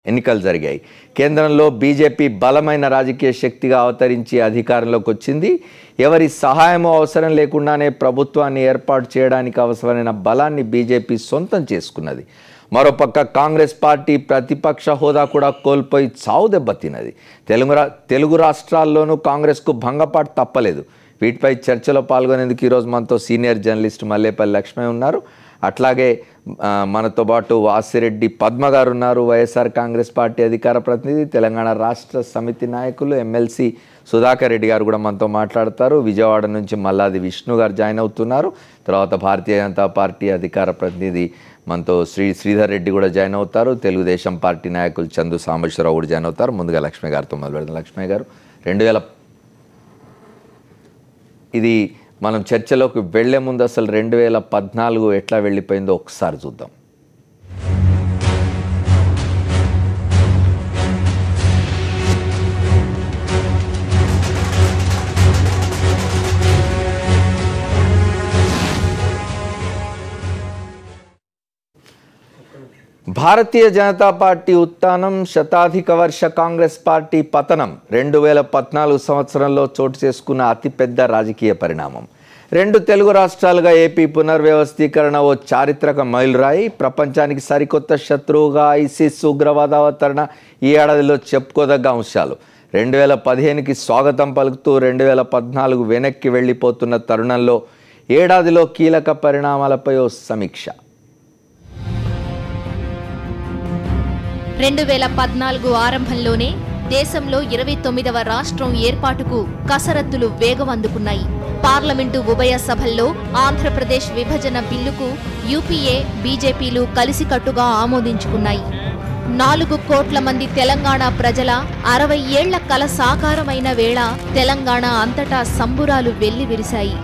ఎన్నికలు జరిగాయి. కేంద్రంలో బీజేపీ బలమైన రాజకీయ శక్తిగా అవతరించి అధికారంలోకి వచ్చింది. ఎవరి సహాయం అవసరం లేకుండానే ప్రభుత్వాన్ని ఏర్పాటు చేయడానికి అవసరమైన బలాన్ని బీజేపీ సొంతం చేసుకున్నది. మరోపక్క కాంగ్రెస్ పార్టీ ప్రతిపక్ష హోదా కూడా కోల్పోయి చావు దెబ్బతిన్నది. తెలుగు రాష్ట్రాల్లోనూ కాంగ్రెస్కు భంగపాటు తప్పలేదు. వీటిపై చర్చలో పాల్గొనేందుకు ఈరోజు మనతో సీనియర్ జర్నలిస్ట్ మల్లేపల్లి లక్ష్మీ ఉన్నారు. అట్లాగే మనతో పాటు వాసిరెడ్డి పద్మ గారు ఉన్నారు, వైఎస్ఆర్ కాంగ్రెస్ పార్టీ అధికార ప్రతినిధి. తెలంగాణ రాష్ట్ర సమితి నాయకులు ఎమ్మెల్సీ సుధాకర్ రెడ్డి గారు కూడా మనతో మాట్లాడతారు. విజయవాడ నుంచి మల్లాది విష్ణు గారు జాయిన్ అవుతున్నారు. తర్వాత భారతీయ జనతా పార్టీ అధికార ప్రతినిధి మనతో శ్రీధర్ రెడ్డి కూడా జాయిన్ అవుతారు. తెలుగుదేశం పార్టీ నాయకులు చందు సాంబశ్వరరావు కూడా జాయిన్ అవుతారు. ముందుగా లక్ష్మీ గారితో మొదలు పెడతాం. లక్ష్మీ గారు, ఇది మనం చర్చలోకి వెళ్లే ముందు అసలు 2014 ఎట్లా వెళ్ళిపోయిందో ఒకసారి చూద్దాం. భారతీయ జనతా పార్టీ ఉత్థానం, శతాధిక వర్ష కాంగ్రెస్ పార్టీ పతనం 2014 సంవత్సరంలో చోటు చేసుకున్న అతిపెద్ద రాజకీయ పరిణామం. రెండు తెలుగు రాష్ట్రాలుగా ఏపీ పునర్వ్యవస్థీకరణ ఓ చారిత్రక మైలురాయి. ప్రపంచానికి సరికొత్త శత్రువుగా ఐసిస్ ఉగ్రవాద అవతరణ ఈ ఏడాదిలో చెప్పుకోదగ్గ అంశాలు. 2015కి స్వాగతం పలుకుతూ 2014 వెనక్కి వెళ్ళిపోతున్న తరుణంలో ఏడాదిలో కీలక పరిణామాలపై ఓ సమీక్ష. 2014 ఆరంభంలోనే దేశంలో 29వ రాష్ట్రం ఏర్పాటుకు కసరత్తులు వేగం అందుకున్నాయి. పార్లమెంటు ఉభయ సభల్లో ఆంధ్రప్రదేశ్ విభజన బిల్లుకు యూపీఏ, బీజేపీలు కలిసికట్టుగా ఆమోదించుకున్నాయి. 4 కోట్ల మంది తెలంగాణ ప్రజల 60 ఏళ్ల కల సాకారమైన వేళ తెలంగాణ అంతటా సంబురాలు వెల్లివిరిశాయి.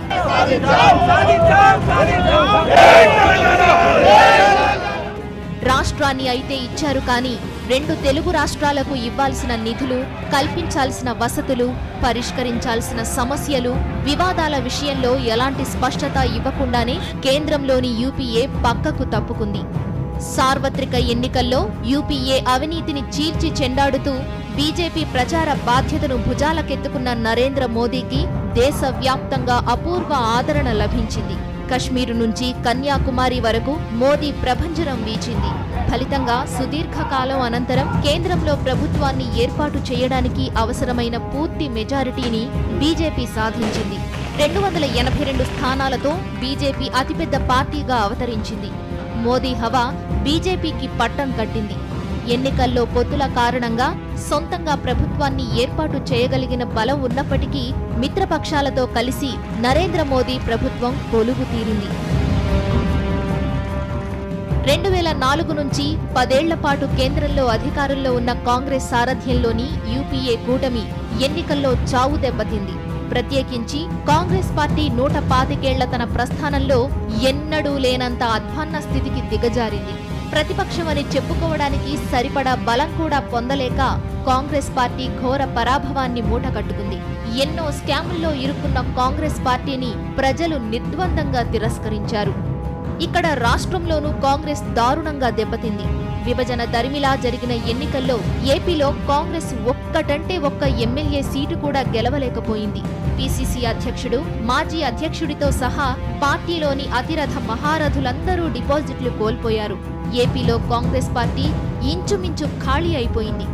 రాష్ట్రాన్ని అయితే ఇచ్చారు, కానీ 2 తెలుగు రాష్ట్రాలకు ఇవ్వాల్సిన నిధులు, కల్పించాల్సిన వసతులు, పరిష్కరించాల్సిన సమస్యలు, వివాదాల విషయంలో ఎలాంటి స్పష్టత ఇవ్వకుండానే కేంద్రంలోని యూపీఏ పక్కకు తప్పుకుంది. సార్వత్రిక ఎన్నికల్లో యూపీఏ అవినీతిని చీల్చి చెండాడుతూ బీజేపీ ప్రచార బాధ్యతను భుజాలకెత్తుకున్న నరేంద్ర మోదీకి దేశవ్యాప్తంగా అపూర్వ ఆదరణ లభించింది. కశ్మీరు నుంచి కన్యాకుమారి వరకు మోదీ ప్రభంజనం వీచింది. ఫలితంగా సుదీర్ఘకాలం అనంతరం కేంద్రంలో ప్రభుత్వాన్ని ఏర్పాటు చేయడానికి అవసరమైన పూర్తి మెజారిటీని బీజేపీ సాధించింది. 282 స్థానాలతో బీజేపీ అతిపెద్ద పార్టీగా అవతరించింది. మోదీ హవా బీజేపీకి పట్టం కట్టింది. ఎన్నికల్లో పొత్తుల కారణంగా సొంతంగా ప్రభుత్వాన్ని ఏర్పాటు చేయగలిగిన బలం ఉన్నప్పటికీ మిత్రపక్షాలతో కలిసి నరేంద్ర మోదీ ప్రభుత్వం కొలువు తీరింది. 2004 నుంచి 10 ఏళ్ల పాటు కేంద్రంలో అధికారంలో ఉన్న కాంగ్రెస్ సారథ్యంలోని యూపీఏ కూటమి ఎన్నికల్లో చావు దెబ్బతింది. ప్రత్యేకించి కాంగ్రెస్ పార్టీ 125 ఏళ్ల తన ప్రస్థానంలో ఎన్నడూ లేనంత అధ్వాన్న స్థితికి దిగజారింది. ప్రతిపక్షమని చెప్పుకోవడానికి సరిపడా బలం కూడా పొందలేక కాంగ్రెస్ పార్టీ ఘోర పరాభవాన్ని మూటకట్టుకుంది. ఎన్నో స్కాముల్లో ఇరుక్కున్న కాంగ్రెస్ పార్టీని ప్రజలు నిర్ద్వందంగా తిరస్కరించారు. ఇక్కడ రాష్ట్రంలోనూ కాంగ్రెస్ దారుణంగా దెబ్బతింది. విభజన దరిమిలా జరిగిన ఎన్నికల్లో ఏపీలో కాంగ్రెస్ ఒక్కటంటే ఒక్క ఎమ్మెల్యే సీటు కూడా గెలవలేకపోయింది. పీసీసీ అధ్యక్షుడు, మాజీ అధ్యక్షుడితో సహా పార్టీలోని అతిరథ మహారథులందరూ డిపాజిట్లు కోల్పోయారు. ఏపీలో కాంగ్రెస్ పార్టీ ఇంచుమించు ఖాళీ అయిపోయింది.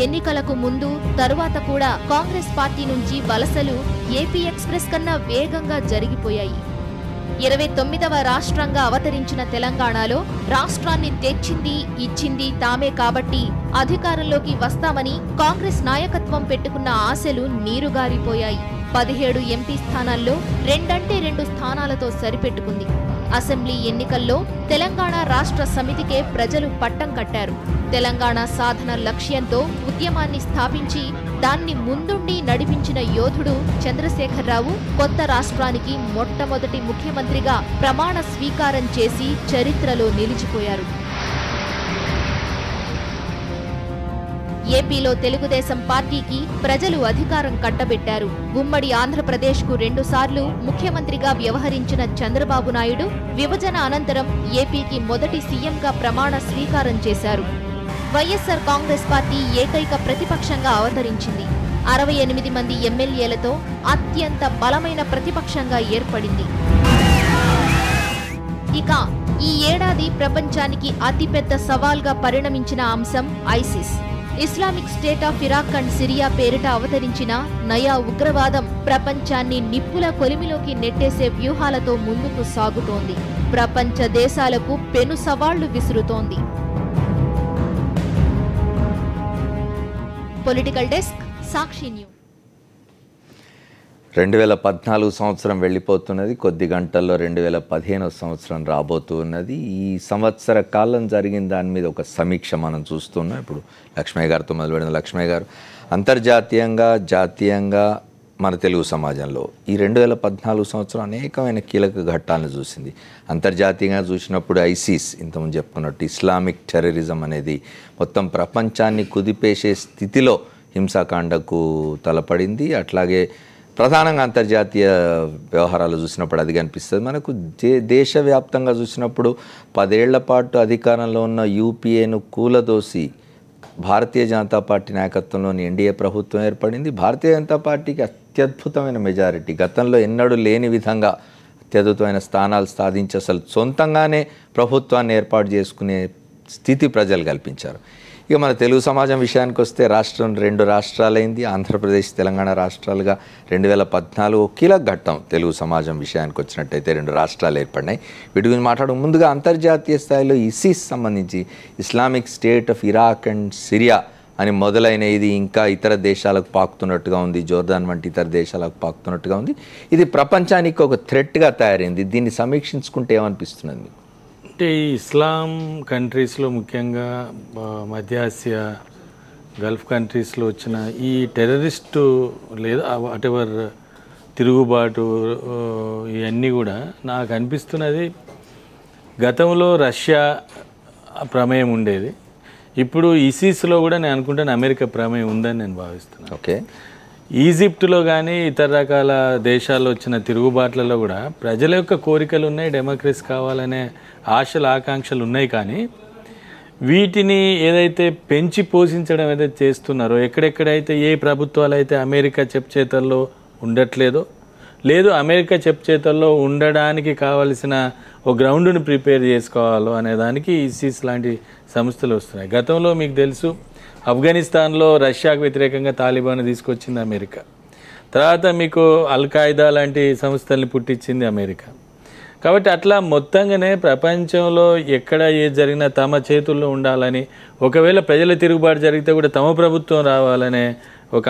ఎన్నికలకు ముందు, తరువాత కూడా కాంగ్రెస్ పార్టీ నుంచి వలసలు ఏపీ ఎక్స్ప్రెస్ కన్నా వేగంగా జరిగిపోయాయి. 29వ రాష్ట్రంగా అవతరించిన తెలంగాణలో రాష్ట్రాన్ని తెచ్చింది, ఇచ్చింది తామే కాబట్టి అధికారంలోకి వస్తామని కాంగ్రెస్ నాయకత్వం పెట్టుకున్న ఆశలు నీరుగారిపోయాయి. 17 ఎంపీ స్థానాల్లో 2 స్థానాలతో సరిపెట్టుకుంది. అసెంబ్లీ ఎన్నికల్లో తెలంగాణ రాష్ట్ర సమితికే ప్రజలు పట్టం కట్టారు. తెలంగాణ సాధన లక్ష్యంతో ఉద్యమాన్ని స్థాపించి దాన్ని ముందుండి నడిపించిన యోధుడు చంద్రశేఖరరావు కొత్త రాష్ట్రానికి మొట్టమొదటి ముఖ్యమంత్రిగా ప్రమాణ స్వీకారం చేసి చరిత్రలో నిలిచిపోయారు. ఏపీలో తెలుగుదేశం పార్టీకి ప్రజలు అధికారం కట్టబెట్టారు. ఉమ్మడి ఆంధ్రప్రదేశ్కు 2 సార్లు ముఖ్యమంత్రిగా వ్యవహరించిన చంద్రబాబు నాయుడు విభజన అనంతరం ఏపీకి మొదటి సీఎంగా ప్రమాణ స్వీకారం చేశారు. వైఎస్ఆర్ కాంగ్రెస్ పార్టీ ఏకైక ప్రతిపక్షంగా అవతరించింది. 68 మంది ఎమ్మెల్యేలతో అత్యంత బలమైన ప్రతిపక్షంగా ఏర్పడింది. ఇక ఈ ఏడాది ప్రపంచానికి అతిపెద్ద సవాల్గా పరిణమించిన అంశం ISIS. Islamic state of Iraq and Syria పేరిట అవతరించిన నయా ఉగ్రవాదం ప్రపంచాన్ని నిప్పుల కొలిమిలోకి నెట్టేసే వ్యూహాలతో ముందుకు సాగుతోంది. ప్రపంచ దేశాలకు పెను సవాళ్లు విసురుతోంది. పొలిటికల్ డెస్క్, సాక్షి న్యూస్. 2014 సంవత్సరం వెళ్ళిపోతున్నది. కొద్ది గంటల్లో 2015 సంవత్సరం రాబోతూ ఉన్నది. ఈ సంవత్సర కాలం జరిగిన దాని మీద ఒక సమీక్ష మనం చూస్తున్నాం. ఇప్పుడు లక్ష్మయ్య గారితో మొదలుపెడిన లక్ష్మయ్య గారు, అంతర్జాతీయంగా జాతీయంగా మన తెలుగు సమాజంలో ఈ 2014 సంవత్సరం అనేకమైన కీలక ఘట్టాలను చూసింది. అంతర్జాతీయంగా చూసినప్పుడు ఐసిస్, ఇంతకుముందు చెప్పుకున్నట్టు ఇస్లామిక్ టెర్రరిజం అనేది మొత్తం ప్రపంచాన్ని కుదిపేసే స్థితిలో హింసాకాండకు తలపడింది. అట్లాగే ప్రధానంగా అంతర్జాతీయ వ్యవహారాలు చూసినప్పుడు అది కనిపిస్తుంది మనకు. దేశవ్యాప్తంగా చూసినప్పుడు 10 ఏళ్ల పాటు అధికారంలో ఉన్న యూపీఏను కూలదోసి భారతీయ జనతా పార్టీ నాయకత్వంలోని ఎన్డీఏ ప్రభుత్వం ఏర్పడింది. భారతీయ జనతా పార్టీకి అత్యద్భుతమైన మెజారిటీ, గతంలో ఎన్నడూ లేని విధంగా అత్యద్భుతమైన స్థానాలు సాధించి అసలు సొంతంగానే ప్రభుత్వాన్ని ఏర్పాటు చేసుకునే స్థితి ప్రజలు కల్పించారు. ఇక మన తెలుగు సమాజం విషయానికి వస్తే రాష్ట్రం 2 రాష్ట్రాలైంది. ఆంధ్రప్రదేశ్, తెలంగాణ రాష్ట్రాలుగా 2014 కీలక ఘట్టం తెలుగు సమాజం విషయానికి వచ్చినట్టయితే 2 రాష్ట్రాలు ఏర్పడినాయి. వీటి గురించి మాట్లాడడం ముందుగా అంతర్జాతీయ స్థాయిలో ఇసిస్ సంబంధించి Islamic state of Iraq and Syria అని మొదలైన ఇది ఇంకా ఇతర దేశాలకు పాకుతున్నట్టుగా ఉంది. జోర్దాన్ వంటి ఇతర దేశాలకు పాకుతున్నట్టుగా ఉంది. ఇది ప్రపంచానికి ఒక థ్రెట్గా తయారైంది. దీన్ని సమీక్షించుకుంటే ఏమనిపిస్తున్నది మీకు? అంటే ఈ ఇస్లాం కంట్రీస్లో, ముఖ్యంగా మధ్య ఆసియా, గల్ఫ్ కంట్రీస్లో వచ్చిన ఈ టెర్రరిస్టు లేదా వాటెవర్ తిరుగుబాటు ఇవన్నీ కూడా నాకు అనిపిస్తున్నది గతంలో రష్యా ప్రమేయం ఉండేది. ఇప్పుడు ఇసిస్లో కూడా నేను అనుకుంటాను అమెరికా ప్రమేయం ఉందని నేను భావిస్తున్నాను. ఓకే. ఈజిప్టులో కానీ ఇతర రకాల దేశాల్లో వచ్చిన తిరుగుబాట్లలో కూడా ప్రజల యొక్క కోరికలు ఉన్నాయి, డెమోక్రసీ కావాలనే ఆశలు, ఆకాంక్షలు ఉన్నాయి. కానీ వీటిని ఏదైతే పెంచి పోషించడం ఏదైతే చేస్తున్నారో, ఎక్కడెక్కడైతే ఏ ప్రభుత్వాలు అయితే అమెరికా చెప్చేతల్లో ఉండట్లేదో, లేదు అమెరికా చెప్చేతల్లో ఉండడానికి కావలసిన ఒక గ్రౌండ్ను ప్రిపేర్ చేసుకోవాలో అనే దానికి ఇసిస్ లాంటి సంస్థలు వస్తున్నాయి. గతంలో మీకు తెలుసు, ఆఫ్ఘనిస్తాన్లో రష్యాకు వ్యతిరేకంగా తాలిబాన్ తీసుకొచ్చింది అమెరికా. తర్వాత మీకు అల్-ఖైదా లాంటి సంస్థల్ని పుట్టించింది అమెరికా. కాబట్టి అట్లా మొత్తంగానే ప్రపంచంలో ఎక్కడ ఏది జరిగినా తమ చేతుల్లో ఉండాలని, ఒకవేళ ప్రజల తిరుగుబాటు జరిగితే కూడా తమ ప్రభుత్వం రావాలనే ఒక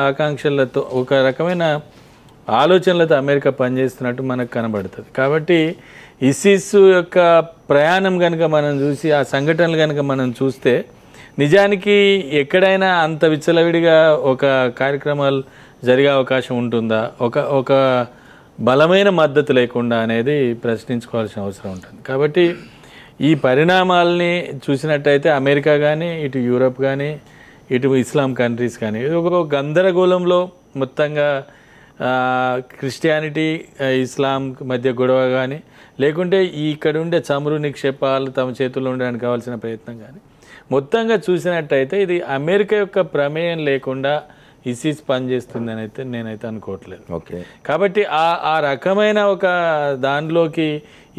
ఆకాంక్షలతో, ఒక రకమైన ఆలోచనలతో అమెరికా పనిచేస్తున్నట్టు మనకు కనబడుతుంది. కాబట్టి ఇసిస్ యొక్క ప్రయాణం కనుక మనం చూసి, ఆ సంఘటనలు కనుక మనం చూస్తే నిజానికి ఎక్కడైనా అంత విచ్చలవిడిగా ఒక కార్యక్రమాలు జరిగే అవకాశం ఉంటుందా, ఒక బలమైన మద్దతు లేకుండా అనేది ప్రశ్నించుకోవాల్సిన అవసరం ఉంటుంది. కాబట్టి ఈ పరిణామాలని చూసినట్టయితే అమెరికా కానీ, ఇటు యూరప్ కానీ, ఇటు ఇస్లాం కంట్రీస్ కానీ ఒక గందరగోళంలో మొత్తంగా క్రిస్టియానిటీ, ఇస్లాం మధ్య గొడవ కానీ, లేకుంటే ఇక్కడ ఉండే చమురు నిక్షేపాలు తమ చేతుల్లో ఉండడానికి కావాల్సిన ప్రయత్నం కానీ, మొత్తంగా చూసినట్టయితే ఇది అమెరికా యొక్క ప్రమేయం లేకుండా ఇసిస్ పనిచేస్తుందని అయితే నేనైతే అనుకోవట్లేదు. ఓకే. కాబట్టి ఆ రకమైన ఒక దానిలోకి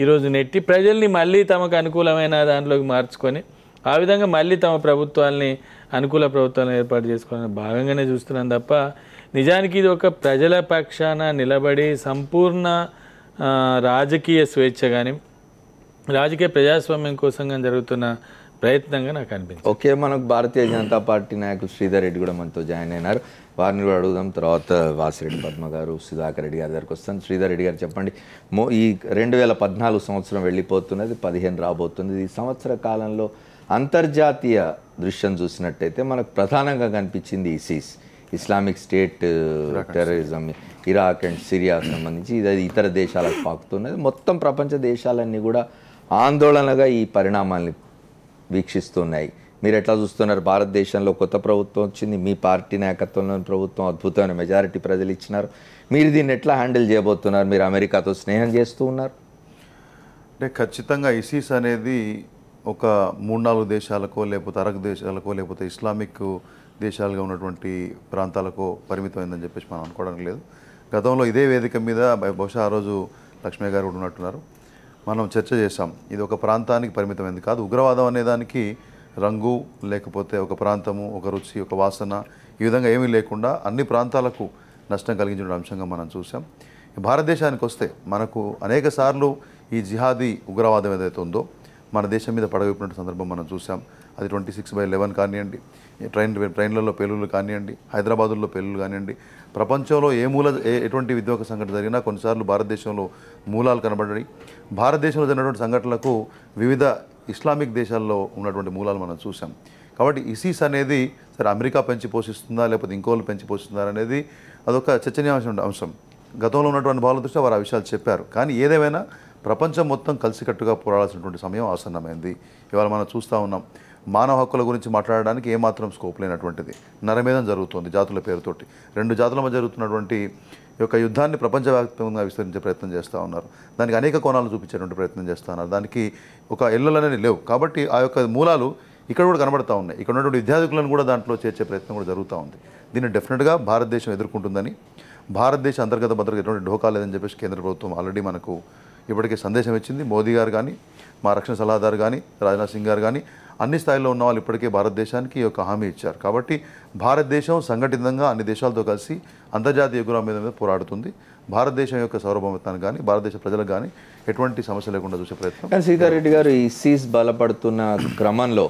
ఈరోజు నెట్టి ప్రజల్ని మళ్ళీ తమకు అనుకూలమైన దానిలోకి మార్చుకొని ఆ విధంగా మళ్ళీ తమ ప్రభుత్వాల్ని, అనుకూల ప్రభుత్వాలను ఏర్పాటు చేసుకోవాలని భాగంగానే చూస్తున్నాను తప్ప నిజానికి ఇది ఒక ప్రజల పక్షాన నిలబడి సంపూర్ణ రాజకీయ స్వేచ్ఛ కానీ, రాజకీయ ప్రజాస్వామ్యం కోసం కానీ జరుగుతున్న ప్రయత్నంగా నాకు అనిపించింది. ఓకే. మనకు భారతీయ జనతా పార్టీ నాయకులు శ్రీధర్ రెడ్డి కూడా మనతో జాయిన్ అయినారు. వారిని కూడా అడుగుదాం. తర్వాత వాసిరెడ్డి పద్మ గారు, సుధాకర్ రెడ్డి గారి దగ్గరికి వస్తాను. శ్రీధర్ రెడ్డి గారు చెప్పండి, ఈ 2014 సంవత్సరం వెళ్ళిపోతున్నది, 15 రాబోతుంది. ఈ సంవత్సర కాలంలో అంతర్జాతీయ దృశ్యం చూసినట్టయితే మనకు ప్రధానంగా కనిపించింది ISIS, Islamic state terrorism, Iraq and Syria సంబంధించి ఇది ఇతర దేశాలకు పాకుతున్నది. మొత్తం ప్రపంచ దేశాలన్నీ కూడా ఆందోళనగా ఈ పరిణామాల్ని వీక్షిస్తున్నాయి. మీరు ఎట్లా చూస్తున్నారు? భారతదేశంలో కొత్త ప్రభుత్వం వచ్చింది, మీ పార్టీ నాయకత్వంలోని ప్రభుత్వం అద్భుతమైన మెజారిటీ ప్రజలు ఇచ్చినారు. మీరు దీన్ని ఎట్లా హ్యాండిల్ చేయబోతున్నారు? మీరు అమెరికాతో స్నేహం చేస్తూ ఉన్నారు. అంటే ఖచ్చితంగా ఇసిస్ అనేది ఒక 3-4 దేశాలకో లేకపోతే అరబ్ దేశాలకో లేకపోతే ఇస్లామిక్ దేశాలుగా ఉన్నటువంటి ప్రాంతాలకు పరిమితమైందని చెప్పేసి మనం అనుకోవడానికి లేదు. గతంలో ఇదే వేదిక మీద బహుశా ఆ రోజు లక్ష్మయ్య గారు కూడా ఉన్నట్టున్నారు, మనం చర్చ చేశాం. ఇది ఒక ప్రాంతానికి పరిమితమైంది కాదు. ఉగ్రవాదం అనేదానికి రంగు లేకపోతే ఒక ప్రాంతము, ఒక రుచి, ఒక వాసన ఈ విధంగా ఏమీ లేకుండా అన్ని ప్రాంతాలకు నష్టం కలిగించిన అంశంగా మనం చూసాం. భారతదేశానికి వస్తే మనకు అనేక సార్లు ఈ జిహాదీ ఉగ్రవాదం ఏదైతే ఉందో మన దేశం మీద పడగొప్పినట్టు సందర్భం మనం చూసాం. అది 26/11 కానివ్వండి, ట్రైన్లలో పేలుళ్ళు కానివ్వండి, హైదరాబాదుల్లో పేలుళ్ళు కానివ్వండి, ప్రపంచంలో ఏ మూల ఎటువంటి విధ్వంసక సంఘటన జరిగినా కొన్నిసార్లు భారతదేశంలో మూలాలు కనబడ్డాయి. భారతదేశంలో జరిగినటువంటి సంఘటనలకు వివిధ ఇస్లామిక్ దేశాల్లో ఉన్నటువంటి మూలాలు మనం చూసాం. కాబట్టి ఇసిస్ అనేది సరే అమెరికా పెంచి పోషిస్తుందా లేకపోతే ఇంకోళ్ళు పెంచి పోషిస్తుందా అనేది అదొక చర్చనీయాంశం అంశం. గతంలో ఉన్నటువంటి భావాల దృష్ట్యా వారు ఆ విషయాలు చెప్పారు. కానీ ఏదేమైనా ప్రపంచం మొత్తం కలిసికట్టుగా పోరాడాల్సినటువంటి సమయం ఆసన్నమైంది. ఇవాళ మనం చూస్తూ ఉన్నాం, మానవ హక్కుల గురించి మాట్లాడడానికి ఏమాత్రం స్కోప్ లేనటువంటిది నరమేధం జరుగుతుంది జాతుల పేరుతోటి. 2 జాతుల మధ్య జరుగుతున్నటువంటి ఈ యొక్క యుద్ధాన్ని ప్రపంచవ్యాప్తంగా విస్తరించే ప్రయత్నం చేస్తూ ఉన్నారు. దానికి అనేక కోణాలు చూపించేటువంటి ప్రయత్నం చేస్తూ ఉన్నారు. దానికి ఒక ఎల్లలు అనేది లేవు. కాబట్టి ఆ యొక్క మూలాలు ఇక్కడ కూడా కనబడతా ఉన్నాయి. ఇక్కడ ఉన్నటువంటి విద్యార్థులను కూడా దాంట్లో చేర్చే ప్రయత్నం కూడా జరుగుతూ ఉంది. దీన్ని డెఫినెట్గా భారతదేశం ఎదుర్కొంటుందని, భారతదేశ అంతర్గత భద్రత ఎటువంటి ఢోకా లేదని చెప్పేసి కేంద్ర ప్రభుత్వం ఆల్రెడీ మనకు ఇప్పటికే సందేశం ఇచ్చింది. మోదీ గారు కానీ, మా రక్షణ సలహాదారు కానీ, రాజ్నాథ్ సింగ్ గారు కానీ అన్ని స్థాయిలో ఉన్న వాళ్ళు ఇప్పటికే భారతదేశానికి ఒక హామీ ఇచ్చారు. కాబట్టి భారతదేశం సంఘటితంగా అన్ని దేశాలతో కలిసి అంతర్జాతీయ ఉగ్రవాదం మీద పోరాడుతుంది. భారతదేశం యొక్క సార్వభౌమత్వానికి కానీ భారతదేశ ప్రజలకు కానీ ఎటువంటి సమస్య లేకుండా చూసే ప్రయత్నం. కానీ సీతారెడ్డి గారు, ఈ ఇసిస్ బలపడుతున్న క్రమంలో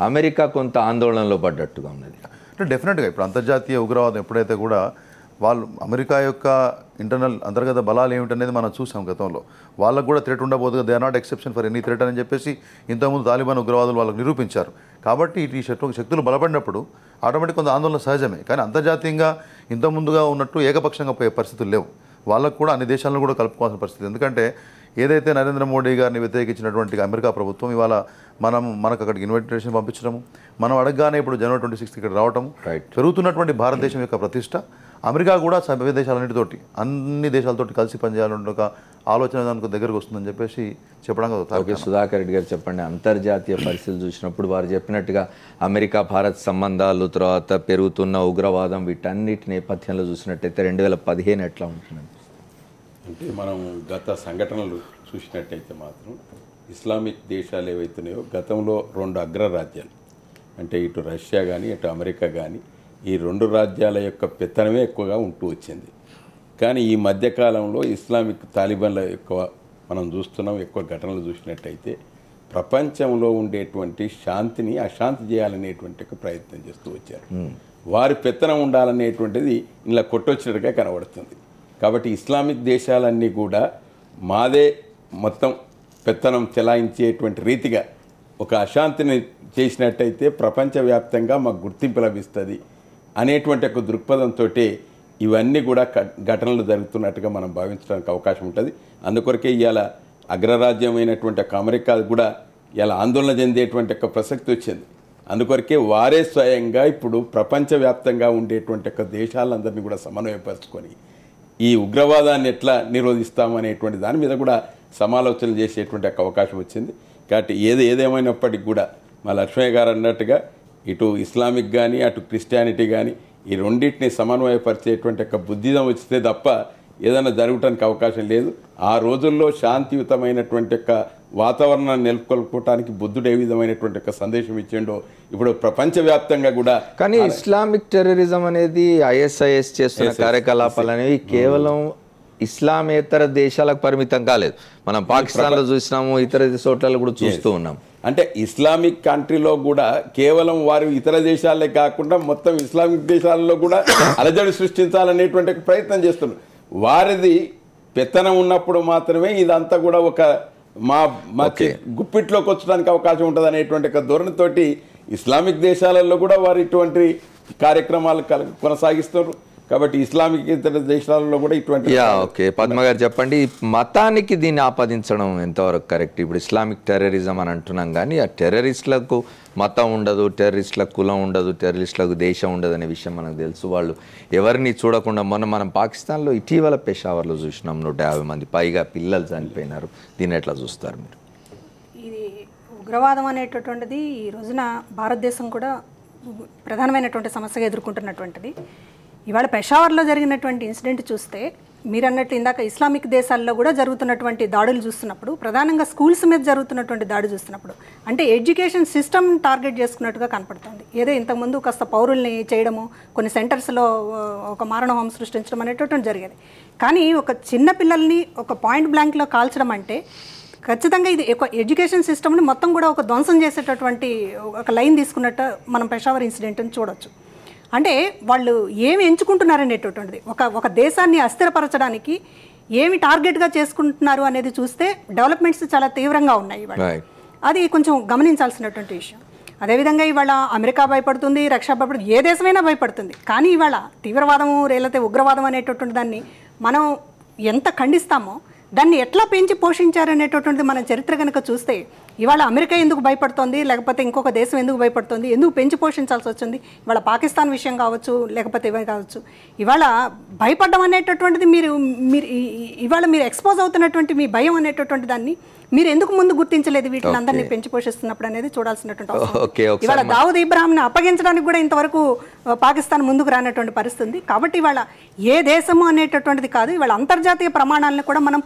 అమెరికా కొంత ఆందోళనలో పడ్డట్టుగా ఉన్నది. అంటే డెఫినెట్గా ఇప్పుడు అంతర్జాతీయ ఉగ్రవాదం ఎప్పుడైతే కూడా వాళ్ళు అమెరికా యొక్క ఇంటర్నల్ అంతర్గత బలాలు ఏమిటనేది మనం చూసాం గతంలో. వాళ్ళకు కూడా థ్రెట్ ఉండబోదు, they are not exception for any threat అని చెప్పేసి ఇంతకుముందు తాలిబాన్ ఉగ్రవాదులు వాళ్ళకు నిరూపించారు. కాబట్టి ఈ శక్తులు బలపడినప్పుడు ఆటోమేటిక్ కొంత ఆందోళన సహజమే. కానీ అంతర్జాతీయంగా ఇంతకుముందుగా ఉన్నట్టు ఏకపక్షంగా పోయే పరిస్థితులు లేవు. వాళ్ళకు కూడా అన్ని దేశాలను కూడా కలుపుకోవాల్సిన పరిస్థితి. ఎందుకంటే ఏదైతే నరేంద్ర మోడీ గారిని వ్యతిరేకించినటువంటి అమెరికా ప్రభుత్వం ఇవాళ మనకు అక్కడికి ఇన్విటేషన్ పంపించడము, మనం అడగగానే ఇప్పుడు జనవరి 26 ఇక్కడ రావటము, పెరుగుతున్నటువంటి భారతదేశం యొక్క ప్రతిష్ట, అమెరికా కూడా సభ్య దేశాలన్నిటితోటి అన్ని దేశాలతోటి కలిసి పనిచేయాలంటే ఒక ఆలోచన దానికి దగ్గరకు వస్తుందని చెప్పేసి చెప్పడానికి. ఓకే, సుధాకర్ రెడ్డి గారు చెప్పండి. అంతర్జాతీయ పరిస్థితులు చూసినప్పుడు వారు చెప్పినట్టుగా అమెరికా భారత్ సంబంధాలు, తర్వాత పెరుగుతున్న ఉగ్రవాదం, వీటన్నిటి నేపథ్యంలో చూసినట్టయితే 2015 ఎట్లా ఉంటుంది? అంటే మనం గత సంఘటనలు చూసినట్టయితే మాత్రం ఇస్లామిక్ దేశాలు ఏవైతున్నాయో గతంలో 2 అగ్రరాజ్యాలు, అంటే ఇటు రష్యా కానీ ఇటు అమెరికా కానీ, ఈ 2 రాజ్యాల యొక్క పెత్తనమే ఎక్కువగా ఉంటూ వచ్చింది. కానీ ఈ మధ్యకాలంలో ఇస్లామిక్ తాలిబాన్ల ఎక్కువ మనం చూస్తున్నాం. ఎక్కువ ఘటనలు చూసినట్టయితే ప్రపంచంలో ఉండేటువంటి శాంతిని అశాంతి చేయాలనేటువంటి ఒక ప్రయత్నం చేస్తూ వచ్చారు. వారి పెత్తనం ఉండాలనేటువంటిది ఇలా కొట్టొచ్చినట్టుగా కనబడుతుంది. కాబట్టి ఇస్లామిక్ దేశాలన్నీ కూడా మాదే మొత్తం పెత్తనం చెలాయించేటువంటి రీతిగా ఒక అశాంతిని చేసినట్టయితే ప్రపంచవ్యాప్తంగా మాకు గుర్తింపు లభిస్తుంది అనేటువంటి ఒక దృక్పథంతో ఇవన్నీ కూడా ఘటనలు జరుగుతున్నట్టుగా మనం భావించడానికి అవకాశం ఉంటుంది. అందుకొరకే ఇవాళ అగ్రరాజ్యమైనటువంటి ఒక అమెరికా కూడా ఇలా ఆందోళన చెందేటువంటి ఒక ప్రసక్తి వచ్చింది. అందుకొరకే వారే స్వయంగా ఇప్పుడు ప్రపంచవ్యాప్తంగా ఉండేటువంటి ఒక దేశాలందరినీ కూడా సమన్వయపరుచుకొని ఈ ఉగ్రవాదాన్ని ఎట్లా నిరోధిస్తామనేటువంటి దాని మీద కూడా సమాలోచనలు చేసేటువంటి ఒక అవకాశం వచ్చింది. కాబట్టి ఏదేమైనప్పటికీ కూడా మా లక్ష్మయ్య గారు అన్నట్టుగా ఇటు ఇస్లామిక్ కానీ అటు క్రిస్టియానిటీ కానీ ఈ రెండింటిని సమన్వయపరిచేటువంటి ఒక బుద్ధిజం వచ్చితే తప్ప ఏదైనా జరగటానికి అవకాశం లేదు. ఆ రోజుల్లో శాంతియుతమైనటువంటి యొక్క వాతావరణాన్ని నెలకొల్పుకోవడానికి బుద్ధుడు ఏ విధమైనటువంటి ఒక సందేశం ఇచ్చిండో ఇప్పుడు ప్రపంచవ్యాప్తంగా కూడా. కానీ ఇస్లామిక్ టెర్రరిజం అనేది ISIS చేస్తున్న కార్యకలాపాలు అనేవి కేవలం ఇస్లామేతర దేశాలకు పరిమితం కాలేదు. మనం పాకిస్తాన్లో చూసినాము, ఇతర చోట్ల కూడా చూస్తూ ఉన్నాం. అంటే ఇస్లామిక్ కంట్రీలో కూడా కేవలం వారి ఇతర దేశాలే కాకుండా మొత్తం ఇస్లామిక్ దేశాలలో కూడా అలజడి సృష్టించాలనేటువంటి ప్రయత్నం చేస్తున్నారు. వారిది పెత్తనం ఉన్నప్పుడు మాత్రమే ఇదంతా కూడా ఒక మా గుప్పిట్లోకి వచ్చడానికి అవకాశం ఉంటుంది అనేటువంటి ఒక ధోరణితోటి ఇస్లామిక్ దేశాలలో కూడా వారు ఇటువంటి కార్యక్రమాలు కొనసాగిస్తారు. కాబట్టి ఇస్లామిక్ ఇతర దేశాలలో కూడా ఇటువంటి. ఓకే, పద్మ గారు చెప్పండి, మతానికి దీన్ని ఆపాదించడం ఎంతవరకు కరెక్ట్? ఇప్పుడు ఇస్లామిక్ టెర్రరిజం అని అంటున్నాం, కానీ ఆ టెర్రరిస్టులకు మతం ఉండదు, టెర్రరిస్టులకు కులం ఉండదు, టెర్రరిస్టులకు దేశం ఉండదు అనే విషయం మనకు తెలుసు. వాళ్ళు ఎవరిని చూడకుండా మనం పాకిస్తాన్లో ఇటీవల పెషావర్లో చూసినాం 150 మంది పైగా పిల్లలు చనిపోయినారు. దీన్ని ఎట్లా చూస్తారు మీరు? ఇది ఉగ్రవాదం అనేటటువంటిది ఈ రోజున భారతదేశం కూడా ప్రధానమైనటువంటి సమస్యగా ఎదుర్కొంటున్నటువంటిది. ఇవాళ పెషావర్లో జరిగినటువంటి ఇన్సిడెంట్ చూస్తే మీరు అన్నట్టు ఇందాక ఇస్లామిక్ దేశాల్లో కూడా జరుగుతున్నటువంటి దాడులు చూస్తున్నప్పుడు, ప్రధానంగా స్కూల్స్ మీద జరుగుతున్నటువంటి దాడి చూస్తున్నప్పుడు అంటే ఎడ్యుకేషన్ సిస్టమ్ టార్గెట్ చేసుకున్నట్టుగా కనపడుతుంది. ఏదో ఇంతకుముందు కాస్త పౌరుల్ని చేయడము, కొన్ని సెంటర్స్లో ఒక మారణహోమం సృష్టించడం అనేటటువంటి జరిగేది. కానీ ఒక చిన్న పిల్లల్ని ఒక పాయింట్ బ్లాంక్లో కాల్చడం అంటే ఖచ్చితంగా ఇది ఒక ఎడ్యుకేషన్ సిస్టమ్ని మొత్తం కూడా ఒక ధ్వంసం చేసేటటువంటి ఒక లైన్ తీసుకున్నట్టు మనం పెషావర్ ఇన్సిడెంట్ని చూడొచ్చు. అంటే వాళ్ళు ఏమి ఎంచుకుంటున్నారనేటటువంటిది, ఒక దేశాన్ని అస్థిరపరచడానికి ఏమి టార్గెట్గా చేసుకుంటున్నారు అనేది చూస్తే డెవలప్మెంట్స్ చాలా తీవ్రంగా ఉన్నాయి ఇవాళ. అది కొంచెం గమనించాల్సినటువంటి విషయం. అదేవిధంగా ఇవాళ అమెరికా భయపడుతుంది, రష్యా భయపడుతుంది, ఏ దేశమైనా భయపడుతుంది. కానీ ఇవాళ తీవ్రవాదము లేకపోతే ఉగ్రవాదం అనేటటువంటి దాన్ని మనం ఎంత ఖండిస్తామో దాన్ని ఎట్లా పెంచి పోషించారనేటటువంటిది మన చరిత్ర కనుక చూస్తే ఇవాళ అమెరికా ఎందుకు భయపడుతోంది, లేకపోతే ఇంకొక దేశం ఎందుకు భయపడుతుంది, ఎందుకు పెంచి పోషించాల్సి వచ్చింది, ఇవాళ పాకిస్తాన్ విషయం కావచ్చు, లేకపోతే ఇవే కావచ్చు. ఇవాళ భయపడడం అనేటటువంటిది మీరు ఇవాళ మీరు ఎక్స్పోజ్ అవుతున్నటువంటి మీ భయం అనేటటువంటి దాన్ని మీరు ఎందుకు ముందు గుర్తించలేదు వీటిని అందరినీ పెంచి పోషిస్తున్నప్పుడు అనేది చూడాల్సినటువంటి అవసరం. ఇవాళ దావుద్ ఇబ్రాహింని అప్పగించడానికి కూడా ఇంతవరకు పాకిస్తాన్ ముందుకు రానటువంటి పరిస్థితి. కాబట్టి ఇవాళ ఏ దేశము అనేటటువంటిది కాదు, ఇవాళ అంతర్జాతీయ ప్రమాణాలను కూడా మనం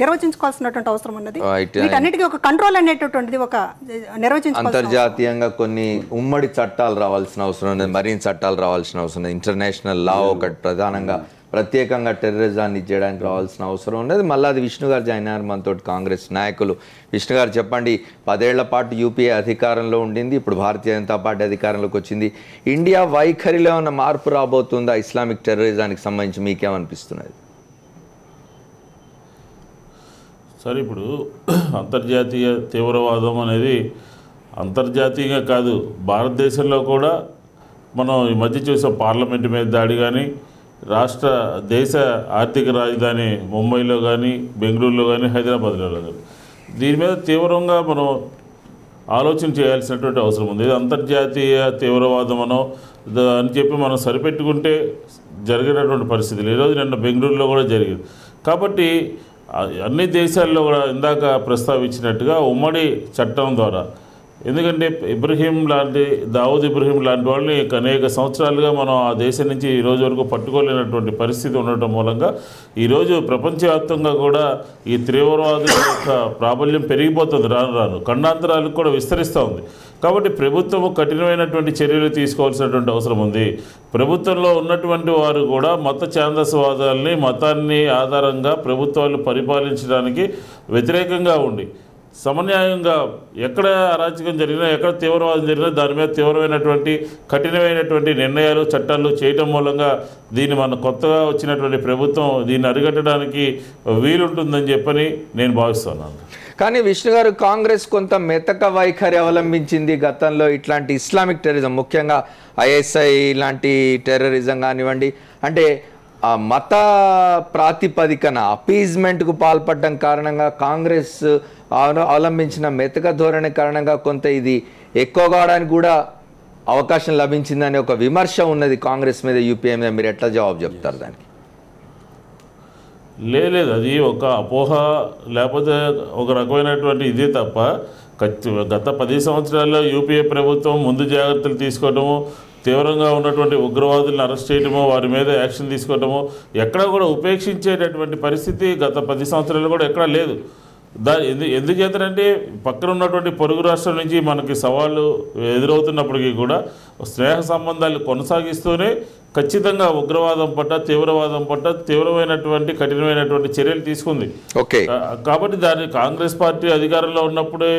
నిర్వచించుకోవాల్సినటువంటి అవసరం ఉన్నది. వీటన్నిటికీ ఒక కంట్రోల్ అనేటటువంటిది ఒక అంతర్జాతీయంగా కొన్ని ఉమ్మడి చట్టాలు రావాల్సిన అవసరం ఉన్నది, మరిన్ని చట్టాలు రావాల్సిన అవసరం ఉన్నది. ఇంటర్నేషనల్ లా ఒకటి ప్రధానంగా ప్రత్యేకంగా టెర్రరిజాన్ని చేయడానికి రావాల్సిన అవసరం ఉన్నది. మళ్ళీ అది విష్ణు గారు జాయిన్ అయ్యారు మనతో, కాంగ్రెస్ నాయకులు. విష్ణు గారు చెప్పండి, 10 ఏళ్ల పాటు యూపీఏ అధికారంలో ఉండింది, ఇప్పుడు భారతీయ జనతా పార్టీ అధికారంలోకి వచ్చింది. ఇండియా వైఖరిలో ఉన్న మార్పు రాబోతుందా ఇస్లామిక్ టెర్రరిజానికి సంబంధించి, మీకేమనిపిస్తున్నది? సరే, ఇప్పుడు అంతర్జాతీయ తీవ్రవాదం అనేది అంతర్జాతీయంగా కాదు, భారతదేశంలో కూడా మనం ఈ మధ్య చూసాం. పార్లమెంటు మీద దాడి కానీ, దేశ ఆర్థిక రాజధాని ముంబైలో కానీ, బెంగళూరులో కానీ, హైదరాబాద్లో కానీ దీని మీద తీవ్రంగా మనం ఆలోచన చేయాల్సినటువంటి అవసరం ఉంది. ఇది అంతర్జాతీయ తీవ్రవాదం అని చెప్పి మనం సరిపెట్టుకుంటే జరిగినటువంటి పరిస్థితులు ఈరోజు నిన్న బెంగళూరులో కూడా జరిగింది. కాబట్టి అన్ని దేశాల్లో కూడా ఇందాక ప్రస్తావించినట్టుగా ఉమ్మడి చట్టం ద్వారా, ఎందుకంటే దావుద్ ఇబ్రహీం లాంటి వాళ్ళని అనేక సంవత్సరాలుగా మనం ఆ దేశం నుంచి ఈ రోజు వరకు పట్టుకోలేనటువంటి పరిస్థితి ఉండటం మూలంగా ఈరోజు ప్రపంచవ్యాప్తంగా కూడా ఈ తీవ్రవాదుల యొక్క ప్రాబల్యం పెరిగిపోతుంది. రాను ఖండాంతరాలకు కూడా విస్తరిస్తూ ఉంది. కాబట్టి ప్రభుత్వము కఠినమైనటువంటి చర్యలు తీసుకోవాల్సినటువంటి అవసరం ఉంది. ప్రభుత్వంలో ఉన్నటువంటి వారు కూడా మత ఛాందసవాదాలని, మతాన్ని ఆధారంగా ప్రభుత్వాలు పరిపాలించడానికి వ్యతిరేకంగా ఉండి సమన్యాయంగా ఎక్కడ అరాచకం జరిగినా, ఎక్కడ తీవ్రవాదం జరిగినా దాని మీద తీవ్రమైనటువంటి కఠినమైనటువంటి నిర్ణయాలు, చట్టాలు చేయటం మూలంగా దీన్ని మన కొత్తగా వచ్చినటువంటి ప్రభుత్వం దీన్ని అరికట్టడానికి వీలుంటుందని చెప్పని నేను భావిస్తున్నాను. కానీ విష్ణు గారు, కాంగ్రెస్ కొంత మెతక వైఖరి అవలంబించింది గతంలో. ఇట్లాంటి ఇస్లామిక్ టెర్రరిజం, ముఖ్యంగా ఐఎస్ఐ లాంటి టెర్రరిజం కానివ్వండి, అంటే ఆ మత ప్రాతిపదికన అపీజ్మెంట్కు పాల్పడడం కారణంగా కాంగ్రెస్ అవలంబించిన మెతక ధోరణి కారణంగా కొంత ఇది ఎక్కువ కావడానికి కూడా అవకాశం లభించిందని ఒక విమర్శ ఉన్నది కాంగ్రెస్ మీద, యూపీఏ మీద. మీరు ఎట్లా జవాబు చెప్తారు దానికి? లేదు, అది ఒక అపోహ లేకపోతే ఒక రకమైనటువంటి ఇదే తప్ప గత 10 సంవత్సరాల్లో యూపీఏ ప్రభుత్వం ముందు జాగ్రత్తలు తీసుకోవడము, తీవ్రంగా ఉన్నటువంటి ఉగ్రవాదులను అరెస్ట్ చేయడము, వారి మీద యాక్షన్ తీసుకోవడము ఎక్కడా కూడా ఉపేక్షించేటటువంటి పరిస్థితి గత 10 సంవత్సరాలు కూడా ఎక్కడా లేదు. ఎందుచేతనంటే పక్కన ఉన్నటువంటి పొరుగు రాష్ట్రం నుంచి మనకి సవాళ్ళు ఎదురవుతున్నప్పటికీ కూడా స్నేహ సంబంధాలు కొనసాగిస్తూనే ఖచ్చితంగా ఉగ్రవాదం పట్ల, తీవ్రవాదం పట్ల తీవ్రమైనటువంటి కఠినమైనటువంటి చర్యలు తీసుకుంది. కాబట్టి దాన్ని కాంగ్రెస్ పార్టీ అధికారంలో ఉన్నప్పుడే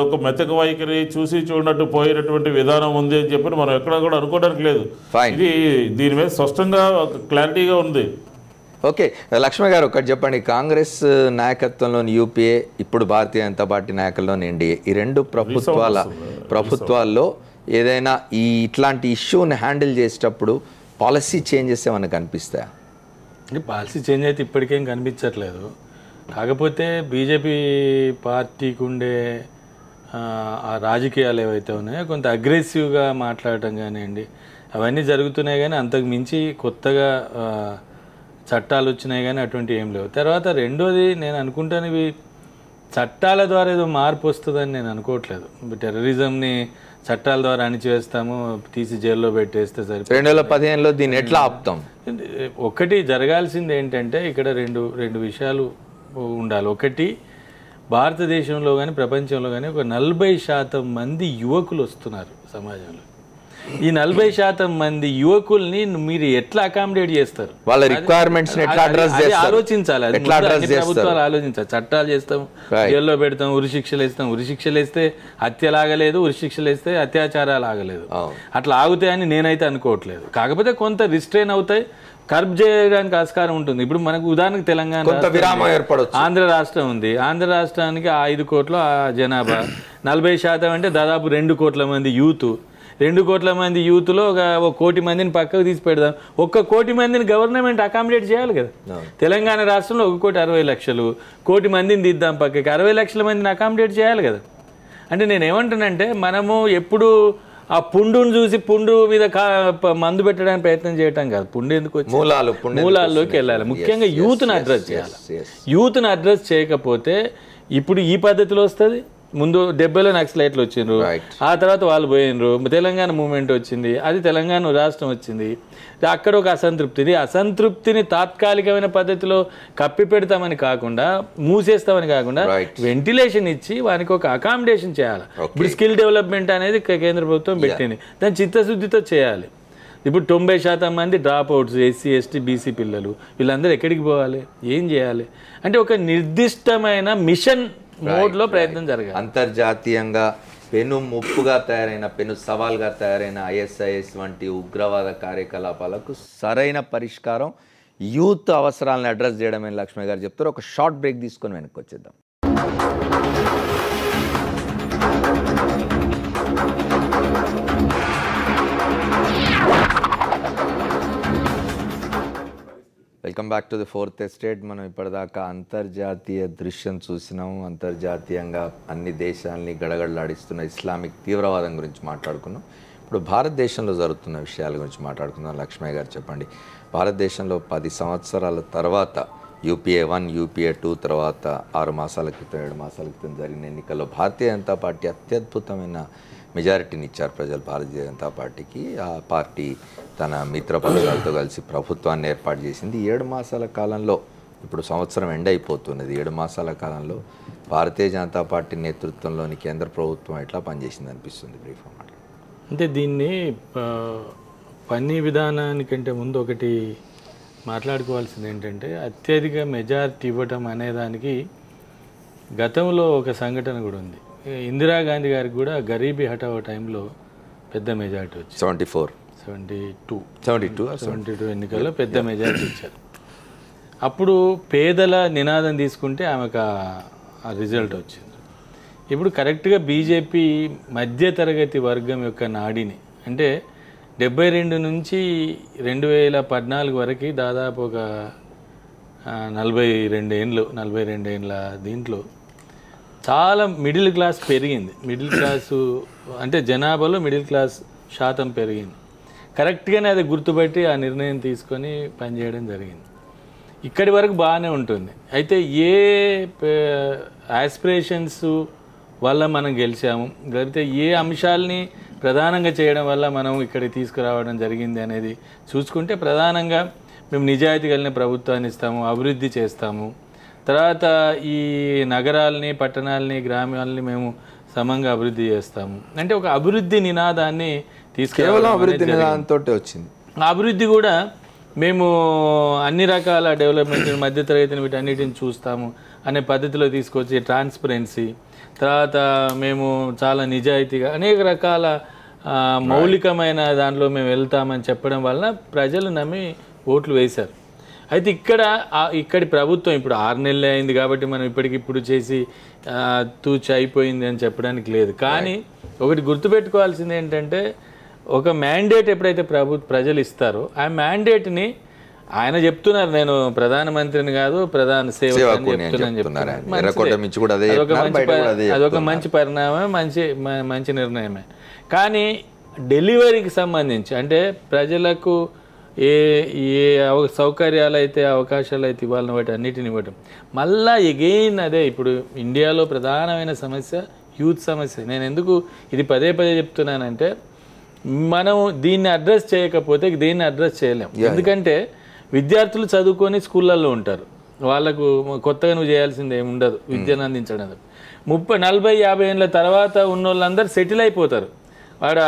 ఒక మెతక వైఖరి చూసి చూడనట్టు పోయినటువంటి విధానం ఉంది అని చెప్పి మనం ఎక్కడా కూడా అనుకోవడానికి లేదు. ఇది దీని మీద స్పష్టంగా క్లారిటీగా ఉంది. ఓకే, లక్ష్మి గారు ఒకటి చెప్పండి. కాంగ్రెస్ నాయకత్వంలోని యూపీఏ, ఇప్పుడు భారతీయ జనతా పార్టీ నాయకుల్లోని ఎన్డీఏ, ఈ రెండు ప్రభుత్వాల్లో ఏదైనా ఇట్లాంటి ఇష్యూని హ్యాండిల్ చేసేటప్పుడు పాలసీ చేంజెస్ ఏమైనా కనిపిస్తాయా? అంటే పాలసీ చేంజ్ అయితే ఇప్పటికేం కనిపించట్లేదు. కాకపోతే బీజేపీ పార్టీకి ఉండే ఆ రాజకీయాలు ఏవైతే ఉన్నాయో కొంత అగ్రెసివ్గా మాట్లాడటం కానివ్వండి, అవన్నీ జరుగుతున్నాయి. కానీ అంతకు మించి కొత్తగా చట్టాలు వచ్చినాయి కానీ అటువంటి ఏం లేవు. తర్వాత రెండోది నేను అనుకుంటాను, ఇవి చట్టాల ద్వారా ఏదో మార్పు వస్తుందని నేను అనుకోవట్లేదు. టెర్రరిజంని చట్టాల ద్వారా అణిచివేస్తాము, తీసి జైల్లో పెట్టేస్తే సరే. 2015లో దీన్ని ఎట్లా ఆపుతాం? ఒకటి జరగాల్సింది ఏంటంటే ఇక్కడ రెండు విషయాలు ఉండాలి. ఒకటి, భారతదేశంలో కానీ ప్రపంచంలో కానీ ఒక 40% మంది యువకులు వస్తున్నారు సమాజంలో. ఈ 40% మంది యువకుల్ని మీరు ఎట్లా అకామిడేట్ చేస్తారు? వాళ్ళ రిక్వైర్మెంట్స్ ఎట్లా అడ్రస్ చేస్తారు? ఆలోచించాలి. అది ప్రభుత్వాలు ఆలోచించాలి. చట్టాలు చేస్తాం, జైల్లో పెడతాం, ఉరిశిక్షలు వేస్తాం. ఉరిశిక్షలు వేస్తే హత్యలు ఆగలేదు, ఉరిశిక్షలు వేస్తే అత్యాచారాలు ఆగలేదు. అట్లా ఆగుతాయని నేనైతే అనుకోవట్లేదు. కాకపోతే కొంత రిస్ట్రెయిన్ అవుతాయి, కర్బ్ చేయడానికి ఆస్కారం ఉంటుంది. ఇప్పుడు మనకు ఉదాహరణకు తెలంగాణ ఆంధ్ర రాష్ట్రం ఉంది. ఆంధ్ర రాష్ట్రానికి 5 కోట్ల జనాభా, 40% అంటే దాదాపు 2 కోట్ల మంది యూత్. 2 కోట్ల మంది యూత్లో ఒక 1 కోటి మందిని పక్కకు తీసి పెడదాం. 1 కోటి మందిని గవర్నమెంట్ అకామిడేట్ చేయాలి కదా. తెలంగాణ రాష్ట్రంలో 1,60,00,000, 1 కోటి మందిని తీద్దాం పక్కకి, 60 లక్షల మందిని అకామిడేట్ చేయాలి కదా. అంటే నేను ఏమంటానంటే మనము ఎప్పుడు ఆ పుండును చూసి పుండు మీద మందు పెట్టడానికి ప్రయత్నం చేయటం కాదు. పుండు ఎందుకు వచ్చి మూలాల్లోకి వెళ్ళాలి. ముఖ్యంగా యూత్ని అడ్రస్ చేయాలి. యూత్ని అడ్రస్ చేయకపోతే ఇప్పుడు ఈ పద్ధతిలో వస్తుంది. ముందు 70లో నక్సలైట్లు వచ్చిండ్రు, ఆ తర్వాత వాళ్ళు పోయినరు, తెలంగాణ మూవ్మెంట్ వచ్చింది, అది తెలంగాణ రాష్ట్రం వచ్చింది. అక్కడ ఒక అసంతృప్తిని తాత్కాలికమైన పద్ధతిలో కప్పి పెడతామని కాకుండా, మూసేస్తామని కాకుండా వెంటిలేషన్ ఇచ్చి వానికి ఒక అకామిడేషన్ చేయాలి. ఇప్పుడు స్కిల్ డెవలప్మెంట్ అనేది కేంద్ర ప్రభుత్వం పెట్టింది, దాన్ని చిత్తశుద్ధితో చేయాలి. ఇప్పుడు 90% మంది drop outs, SC ST BC పిల్లలు, వీళ్ళందరూ ఎక్కడికి పోవాలి, ఏం చేయాలి అంటే ఒక నిర్దిష్టమైన మిషన్ మోడ్లో ప్రయత్నం జరగాలి. అంతర్జాతీయంగా పెను ముప్పుగా తయారైన, పెను సవాల్గా తయారైన ఐఎస్ఐఎస్ వంటి ఉగ్రవాద కార్యకలాపాలకు సరైన పరిష్కారం యూత్ అవసరాలను అడ్రస్ చేయడమని లక్ష్మీ గారు చెప్తారు. ఒక షార్ట్ బ్రేక్ తీసుకొని వెనక్కి వచ్చేద్దాం. Welcome back to the fourth estate. మనం ఇప్పటిదాకా అంతర్జాతీయ దృశ్యం చూసినాం. అంతర్జాతీయంగా అన్ని దేశాలని గడగడలాడిస్తున్న ఇస్లామిక్ తీవ్రవాదం గురించి మాట్లాడుకున్నాం. ఇప్పుడు భారతదేశంలో జరుగుతున్న విషయాల గురించి మాట్లాడుకుందాం. లక్ష్మయ్య గారు చెప్పండి, భారతదేశంలో 10 సంవత్సరాల తర్వాత యూపీఏ 1, యూపీఏ 2 తర్వాత 6 మాసాల క్రితం 7 మాసాల క్రితం జరిగిన ఎన్నికల్లో భారతీయ జనతా పార్టీ అత్యద్భుతమైన మెజారిటీని ఇచ్చారు ప్రజలు భారతీయ జనతా పార్టీకి. ఆ పార్టీ తన మిత్రపక్షాలతో కలిసి ప్రభుత్వాన్ని ఏర్పాటు చేసింది. 7 మాసాల కాలంలో, ఇప్పుడు సంవత్సరం ఎండ్ అయిపోతున్నది, 7 మాసాల కాలంలో భారతీయ జనతా పార్టీ నేతృత్వంలోని కేంద్ర ప్రభుత్వం ఎట్లా పనిచేసింది అనిపిస్తుంది బ్రీఫ్ మాట? అంటే దీన్ని పని విధానానికంటే ముందు ఒకటి మాట్లాడుకోవాల్సింది ఏంటంటే, అత్యధిక మెజారిటీ ఇవ్వటం అనేదానికి గతంలో ఒక సంఘటన కూడా ఉంది. ఇందిరాగాంధీ గారికి కూడా గరీబీ హఠావో టైంలో పెద్ద మెజారిటీ వచ్చింది. 72 ఎన్నికల్లో పెద్ద మెజారిటీ ఇచ్చారు. అప్పుడు పేదల నినాదం తీసుకుంటే ఆమెకు ఆ రిజల్ట్ వచ్చింది. ఇప్పుడు కరెక్ట్గా బీజేపీ మధ్యతరగతి వర్గం యొక్క నాడిని, అంటే 72 నుంచి 2014 వరకు దాదాపు ఒక 42 ఏళ్ళ దీంట్లో చాలా మిడిల్ క్లాస్ పెరిగింది. మిడిల్ క్లాసు అంటే జనాభాలో మిడిల్ క్లాస్ శాతం పెరిగింది. కరెక్ట్గానే అది గుర్తుపట్టి ఆ నిర్ణయం తీసుకొని పనిచేయడం జరిగింది. ఇక్కడి వరకు బాగానే ఉంటుంది. అయితే ఏ ఆస్పిరేషన్స్ వల్ల మనం గెలిచాము, లేకపోతే ఏ అంశాలని ప్రధానంగా చేయడం వల్ల మనం ఇక్కడికి తీసుకురావడం జరిగింది అనేది చూసుకుంటే, ప్రధానంగా మేము నిజాయితీ కలిగిన ప్రభుత్వాన్ని ఇస్తాము, అభివృద్ధి చేస్తాము, తర్వాత ఈ నగరాలని, పట్టణాలని, గ్రామాలని మేము సమంగా అభివృద్ధి చేస్తాము. అంటే ఒక అభివృద్ధి నినాదాన్ని కేవలం అభివృద్ధి నినాదంతో వచ్చింది. అభివృద్ధి కూడా మేము అన్ని రకాల డెవలప్మెంట్, మధ్యతరగతిని వీటన్నిటిని చూస్తాము అనే పద్ధతిలో తీసుకొచ్చి ట్రాన్స్పరెన్సీ, తర్వాత మేము చాలా నిజాయితీగా అనేక రకాల మౌలికమైన దాంట్లో మేము వెళ్తామని చెప్పడం వలన ప్రజలు నమ్మి ఓట్లు వేశారు. అయితే ఇక్కడి ప్రభుత్వం ఇప్పుడు 6 నెలలే అయింది కాబట్టి మనం ఇప్పటికిప్పుడు చేసి తూచి అయిపోయింది అని చెప్పడానికి లేదు. కానీ ఒకటి గుర్తుపెట్టుకోవాల్సింది ఏంటంటే, ఒక మ్యాండేట్ ఎప్పుడైతే ప్రజలు ఇస్తారో ఆ మ్యాండేట్ని ఆయన చెప్తున్నారు, నేను ప్రధానమంత్రిని కాదు ప్రధాన సేవకుని చెప్తున్నాను. అదొక మంచి పరిణామమే, మంచి నిర్ణయమే. కానీ డెలివరీకి సంబంధించి, అంటే ప్రజలకు ఏ ఏ సౌకర్యాలు అయితే అవకాశాలు అయితే ఇవ్వాలని వాటి అన్నిటిని ఇవ్వటం. మళ్ళా ఎగెయిన్ అదే ఇప్పుడు ఇండియాలో ప్రధానమైన సమస్య యూత్ సమస్య. నేను ఎందుకు ఇది పదే పదే చెప్తున్నానంటే మనం దీన్ని అడ్రస్ చేయకపోతే దీన్ని అడ్రస్ చేయలేం. ఎందుకంటే విద్యార్థులు చదువుకొని స్కూళ్ళల్లో ఉంటారు, వాళ్ళకు కొత్తగా నువ్వు చేయాల్సింది ఏమి ఉండదు విద్యను అందించడం. 30, 40, 50 ఏళ్ళ తర్వాత ఉన్న వాళ్ళందరూ సెటిల్ అయిపోతారు. వాడు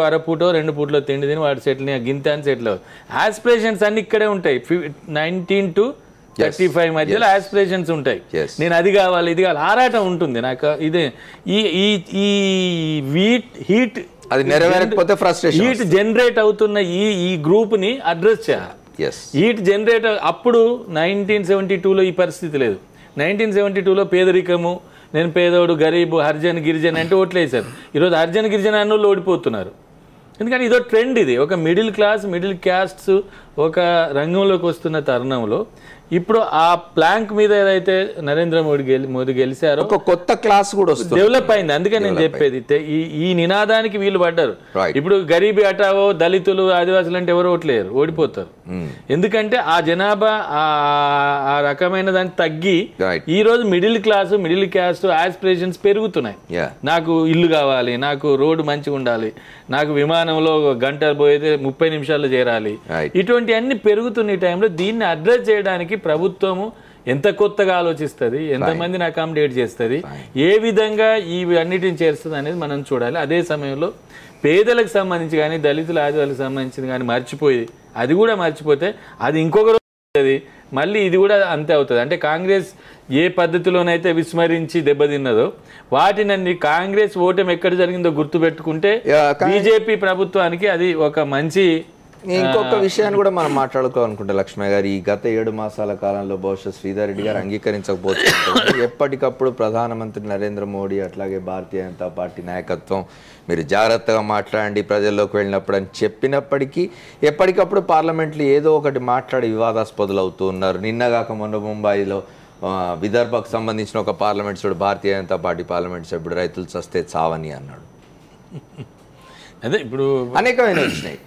అరపూటో 2 పూటలో తిండి తిని వాడు సెటిల్ గింత అని సెటిల్ అవుతారు. ఆస్పిరేషన్స్ అన్ని ఇక్కడే ఉంటాయి. 19 to 35 మధ్యలో ఆస్పిరేషన్స్ ఉంటాయి. నేను అది కావాలి ఇది కావాలి ఆరాటం ఉంటుంది నాకు. ఇదే ఈ హీట్ అది నెరవేరకపోతే ఫ్రస్ట్రేషన్, హీట్ జనరేట్ అవుతున్న ఈ గ్రూప్ ని అడ్రస్ చేయాలి. హీట్ జనరేట్ అప్పుడు 1972లో ఈ పరిస్థితి లేదు. 1972లో పేదరికము, నేను పేదోడు, గరీబు, హర్జన్, గిరిజన్ అంటే ఓట్లేసారు. ఈరోజు హర్జన్, గిరిజన్ అన్నోళ్ళు ఓడిపోతున్నారు. ఎందుకంటే ఇదో ట్రెండ్. ఇది ఒక మిడిల్ క్లాస్, మిడిల్ క్యాస్ట్స్ ఒక రంగంలోకి వస్తున్న తరుణంలో ఇప్పుడు ఆ ప్లాంక్ మీద ఏదైతే నరేంద్ర మోదీ గెలిచారో ఒక కొత్త క్లాస్ కూడా వస్తుంది, డెవలప్ అయింది. అందుకే నేను చెప్పేది ఈ నినాదానికి వీళ్ళు పడ్డారు. ఇప్పుడు గరీబీ హటావో, దళితులు, ఆదివాసులు అంటే ఎవరు ఓట్లేరు, ఓడిపోతారు. ఎందుకంటే ఆ జనాభా ఆ రకమైన దాన్ని తగ్గి ఈ రోజు middle class, middle caste aspirations పెరుగుతున్నాయి. నాకు ఇల్లు కావాలి, నాకు రోడ్డు మంచిగా ఉండాలి, నాకు విమానంలో గంట పోయితే 30 నిమిషాల్లో చేరాలి, ఇటువంటి అన్ని పెరుగుతున్న టైంలో దీన్ని అడ్రస్ చేయడానికి ప్రభుత్వము ఎంత కొత్తగా ఆలోచిస్తుంది, ఎంతమందిని అకామిడేట్ చేస్తుంది, ఏ విధంగా ఈ అన్నిటిని చేస్తుంది అనేది మనం చూడాలి. అదే సమయంలో పేదలకు సంబంధించి కానీ దళితుల ఆదివాసులకు సంబంధించింది కానీ మర్చిపోయి అది కూడా మర్చిపోతే అది ఇంకొక రోజు అవుతుంది, మళ్ళీ ఇది కూడా అంతే అవుతుంది. అంటే కాంగ్రెస్ ఏ పద్ధతిలోనైతే విస్మరించి దెబ్బతిన్నదో వాటినన్ని కాంగ్రెస్ ఓటమి ఎక్కడ జరిగిందో గుర్తుపెట్టుకుంటే బీజేపీ ప్రభుత్వానికి అది ఒక మంచి. ఇంకొక విషయాన్ని కూడా మనం మాట్లాడుకోవాలనుకుంటే లక్ష్మయ్య గారు, ఈ గత 7 మాసాల కాలంలో బహుశా శ్రీధర్ రెడ్డి గారు అంగీకరించకపోతున్నారు. ఎప్పటికప్పుడు ప్రధానమంత్రి నరేంద్ర మోడీ అట్లాగే భారతీయ జనతా పార్టీ నాయకత్వం మీరు జాగ్రత్తగా మాట్లాడండి ప్రజల్లోకి వెళ్ళినప్పుడు అని చెప్పినప్పటికీ ఎప్పటికప్పుడు పార్లమెంట్లో ఏదో ఒకటి మాట్లాడి వివాదాస్పదులు అవుతూ ఉన్నారు. నిన్నగాక మొన్న ముంబైలో విదర్భకు సంబంధించిన ఒక పార్లమెంట్ సభ్యుడు, భారతీయ జనతా పార్టీ పార్లమెంట్ సభ్యుడు రైతులు చస్తే చావని అన్నాడు. అదే ఇప్పుడు అనేకమైన వచ్చినాయి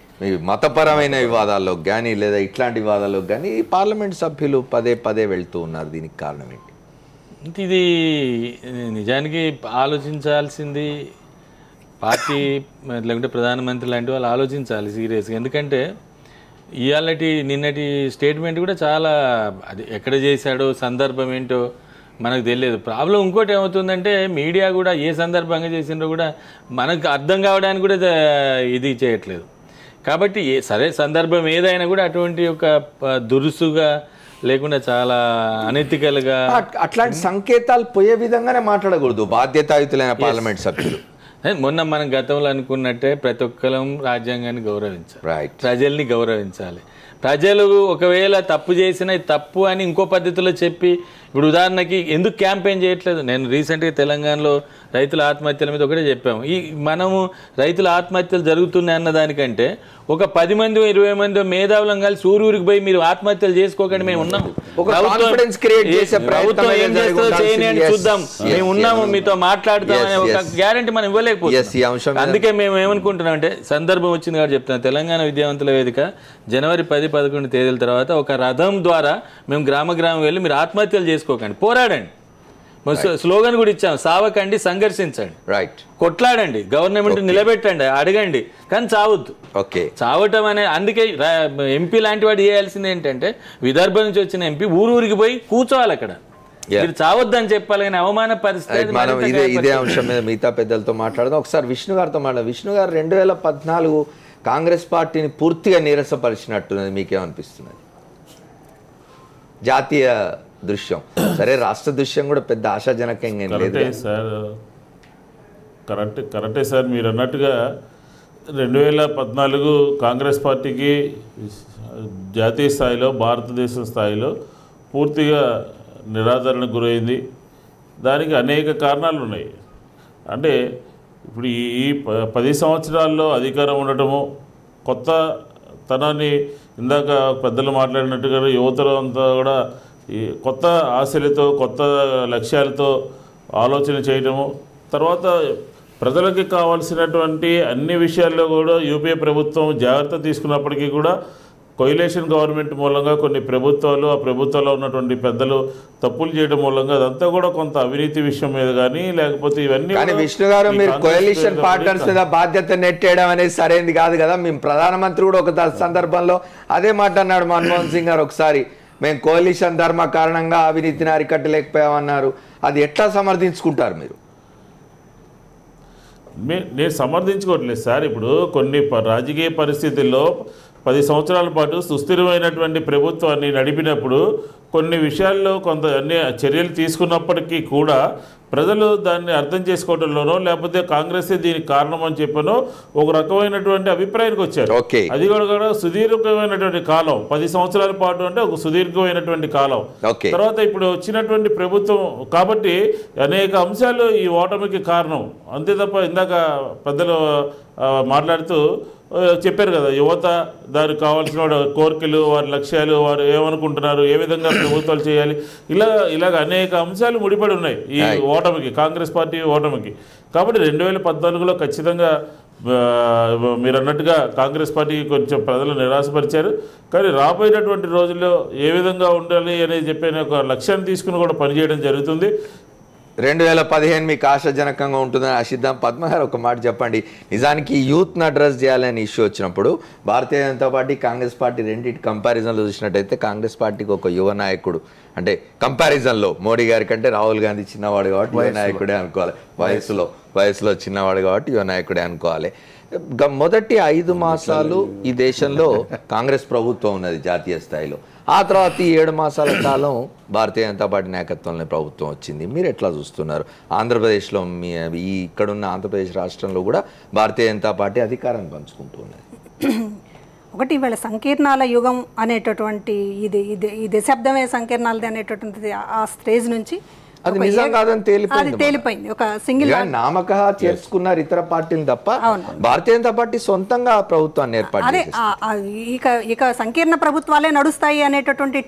మతపరమైన వివాదాల్లోకి కానీ లేదా ఇట్లాంటి వివాదాల్లోకి కానీ పార్లమెంట్ సభ్యులు పదే వెళ్తూ ఉన్నారు. దీనికి కారణం ఏంటి? ఇది నిజానికి ఆలోచించాల్సింది పార్టీ లేకుంటే ప్రధానమంత్రి లాంటి వాళ్ళు ఆలోచించాలి సీరియస్గా. ఎందుకంటే నిన్నటి స్టేట్మెంట్ కూడా చాలా అది ఎక్కడ చేశాడో సందర్భం ఏంటో మనకు తెలియదు. ప్రాబ్లం ఇంకోటి ఏమవుతుందంటే మీడియా కూడా ఏ సందర్భంగా చేసిండ్రో కూడా మనకు అర్థం కావడానికి కూడా ఇది చేయట్లేదు. కాబట్టి సరే సందర్భం ఏదైనా కూడా అటువంటి ఒక దురుసుగా లేకుండా చాలా అనెతికల్గా అట్లాంటి సంకేతాలు పోయే విధంగానే మాట్లాడకూడదు బాధ్యతాయుతులైన పార్లమెంట్ సభ్యులు. మొన్న మనం గతంలో అనుకున్నట్టే ప్రతి ఒక్కరం రాజ్యాంగాన్ని గౌరవించాలి, ప్రజల్ని గౌరవించాలి. ప్రజలు ఒకవేళ తప్పు చేసినా తప్పు అని ఇంకో పద్ధతిలో చెప్పి, ఇప్పుడు ఉదాహరణకి ఎందుకు క్యాంపెయిన్ చేయట్లేదు? నేను రీసెంట్గా తెలంగాణలో రైతుల ఆత్మహత్యల మీద ఒకటే చెప్పాము. మనము రైతుల ఆత్మహత్యలు జరుగుతున్నాయి అన్న దానికంటే ఒక 10 మంది 20 మంది మేధావులం కలిసి ఊరికి పోయి మీరు ఆత్మహత్యలు చేసుకోకండి, మేము ఉన్నాము, ప్రభుత్వం ఏం చేస్తుందో చేయని అని చూద్దాం, మేము ఉన్నాము, మీతో మాట్లాడుతామనే ఒక గ్యారంటీ మనం ఇవ్వలేకపోతున్నాం. అందుకే మేము ఏమనుకుంటున్నాం అంటే సందర్భం వచ్చింది కాబట్టి చెప్తున్నాం. తెలంగాణ విద్యావంతుల వేదిక జనవరి 10-11 తేదీల తర్వాత ఒక రథం ద్వారా మేము గ్రామం వెళ్ళి మీరు ఆత్మహత్యలు చేసుకోకండి, పోరాడండి, స్లోగన్ కూడా ఇచ్చాం, సావకండి, సంఘర్షించండి, కొట్లాడండి, గవర్నమెంట్ నిలబెట్టండి, అడగండి, కానీ చావద్దు. చావటం అనే అందుకే ఎంపీ లాంటి వాడు చేయాల్సింది ఏంటంటే విదర్భ నుంచి వచ్చిన ఎంపీ ఊరికి పోయి కూర్చోవాలి, అక్కడ మీరు చావద్దు అని చెప్పాలి. కానీ అవమాన పరిస్థితి. మనం ఇదే అంశం మీద మిగతా పెద్దలతో మాట్లాడదాం. ఒకసారి విష్ణు గారితో మాట్లాడదాం. విష్ణు గారు 2014 కాంగ్రెస్ పార్టీని పూర్తిగా నీరసపరిచినట్టున్నది, మీకేమనిపిస్తున్నది? జాతీయ దృశ్యం సరే, రాష్ట్ర దృశ్యం కూడా పెద్ద ఆశాజనకంగా లేదు సార్. కరెక్టే సార్, మీరు అన్నట్టుగా 2014 కాంగ్రెస్ పార్టీకి జాతీయ స్థాయిలో భారతదేశం స్థాయిలో పూర్తిగా నిరాదరణకు గురైంది. దానికి అనేక కారణాలు ఉన్నాయి. అంటే ఇప్పుడు ఈ 10 సంవత్సరాల్లో అధికారం ఉండటము, కొత్త తనాన్ని ఇందాక పెద్దలు మాట్లాడినట్టుగా యువతరం అంతా కూడా ఈ కొత్త ఆశలతో కొత్త లక్ష్యాలతో ఆలోచన చేయటము, తర్వాత ప్రజలకి కావాల్సినటువంటి అన్ని విషయాల్లో కూడా యూపీఏ ప్రభుత్వం జాగ్రత్త తీసుకున్నప్పటికీ కూడా కొయిలేషన్ గవర్నమెంట్ మూలంగా కొన్ని ప్రభుత్వాలు, ఆ ప్రభుత్వాల్లో ఉన్నటువంటి పెద్దలు తప్పులు చేయడం మూలంగా అదంతా కూడా కొంత అవినీతి విషయం మీద కానీ లేకపోతే ఇవన్నీ. కానీ విష్ణు గారు, మీరు కోalition పార్ట్నర్స్ మీద బాధ్యత నెట్టేయడం అనేది సరైనది కాదు కదా. మేము ప్రధానమంత్రి కూడా ఒక సందర్భంలో అదే మాట అన్నాడు మన్మోహన్ సింగ్ గారు. ఒకసారి మేము కోalition ధర్మ కారణంగా అవినీతిని అరికట్టలేకపోయామన్నారు. అది ఎట్లా సమర్థించుకుంటారు మీరు? నేను సమర్థించుకోవట్లేదు సార్. ఇప్పుడు కొన్ని రాజకీయ పరిస్థితుల్లో 10 సంవత్సరాల పాటు సుస్థిరమైనటువంటి ప్రభుత్వాన్ని నడిపినప్పుడు కొన్ని విషయాల్లో కొంత అన్ని చర్యలు తీసుకున్నప్పటికీ కూడా ప్రజలు దాన్ని అర్థం చేసుకోవడంలోనో లేకపోతే కాంగ్రెస్ దీనికి కారణం అని చెప్పనో ఒక రకమైనటువంటి అభిప్రాయానికి వచ్చారు. అది కూడా సుదీర్ఘమైనటువంటి కాలం, 10 సంవత్సరాల పాటు అంటే ఒక సుదీర్ఘమైనటువంటి కాలం. తర్వాత ఇప్పుడు వచ్చినటువంటి ప్రభుత్వం కాబట్టి అనేక అంశాలు ఈ ఓటమికి కారణం. అంతే తప్ప ఇందాక పెద్దలు మాట్లాడుతూ చెప్పారు కదా, యువత దానికి కావాల్సిన కోరికలు, వారి లక్ష్యాలు, వారు ఏమనుకుంటున్నారు, ఏ విధంగా ప్రభుత్వాలు చేయాలి, ఇలాగ అనేక అంశాలు ముడిపడి ఉన్నాయి ఈ ఓటమికి, కాంగ్రెస్ పార్టీ ఓటమికి. కాబట్టి 2014లో ఖచ్చితంగా మీరు అన్నట్టుగా కాంగ్రెస్ పార్టీకి కొంచెం ప్రజలు నిరాశపరిచారు. కానీ రాబోయేటటువంటి రోజుల్లో ఏ విధంగా ఉండాలి అనేది చెప్పిన ఒక లక్ష్యాన్ని తీసుకుని కూడా పనిచేయడం జరుగుతుంది. 2015 మీకు ఆశాజనకంగా ఉంటుందని ఆశిద్దాం. పద్మ గారు, ఒక మాట చెప్పండి. నిజానికి యూత్ని అడ్రస్ చేయాలని ఇష్యూ వచ్చినప్పుడు భారతీయ జనతా పార్టీ, కాంగ్రెస్ పార్టీ రెండింటి కంపారిజన్లో చూసినట్టయితే కాంగ్రెస్ పార్టీకి ఒక యువ నాయకుడు, అంటే కంపారిజన్లో మోడీ గారి కంటే రాహుల్ గాంధీ చిన్నవాడు కాబట్టి యువ నాయకుడే అనుకోవాలి. వయసులో చిన్నవాడు కాబట్టి యువ నాయకుడే అనుకోవాలి. మొదటి 5 మాసాలు ఈ దేశంలో కాంగ్రెస్ ప్రభుత్వం ఉన్నది జాతీయ స్థాయిలో. ఆ తర్వాత ఈ 7 మాసాల కాలం భారతీయ జనతా పార్టీ నాయకత్వంలో ప్రభుత్వం వచ్చింది. మీరు ఎట్లా చూస్తున్నారు? ఆంధ్రప్రదేశ్లో ఇక్కడున్న ఆంధ్రప్రదేశ్ రాష్ట్రంలో కూడా భారతీయ జనతా పార్టీ అధికారాన్ని పంచుకుంటున్నది. ఒకటి, ఇవాళ సంకీర్ణాల యుగం అనేటటువంటి ఈ దశాబ్దమే సంకీర్ణాలది అనేటటువంటిది ఆ స్టేజ్ నుంచి అది నిజం కాదని తేలిపోయింది. ఒక సింగిల్ నామక చేసుకున్నారు ఇతర పార్టీలు తప్ప భారతీయ జనతా పార్టీ సొంతంగా ప్రభుత్వాన్ని ఏర్పాటు అదే ఇక సంకీర్ణ ప్రభుత్వాలే నడుస్తాయి అనేటటువంటి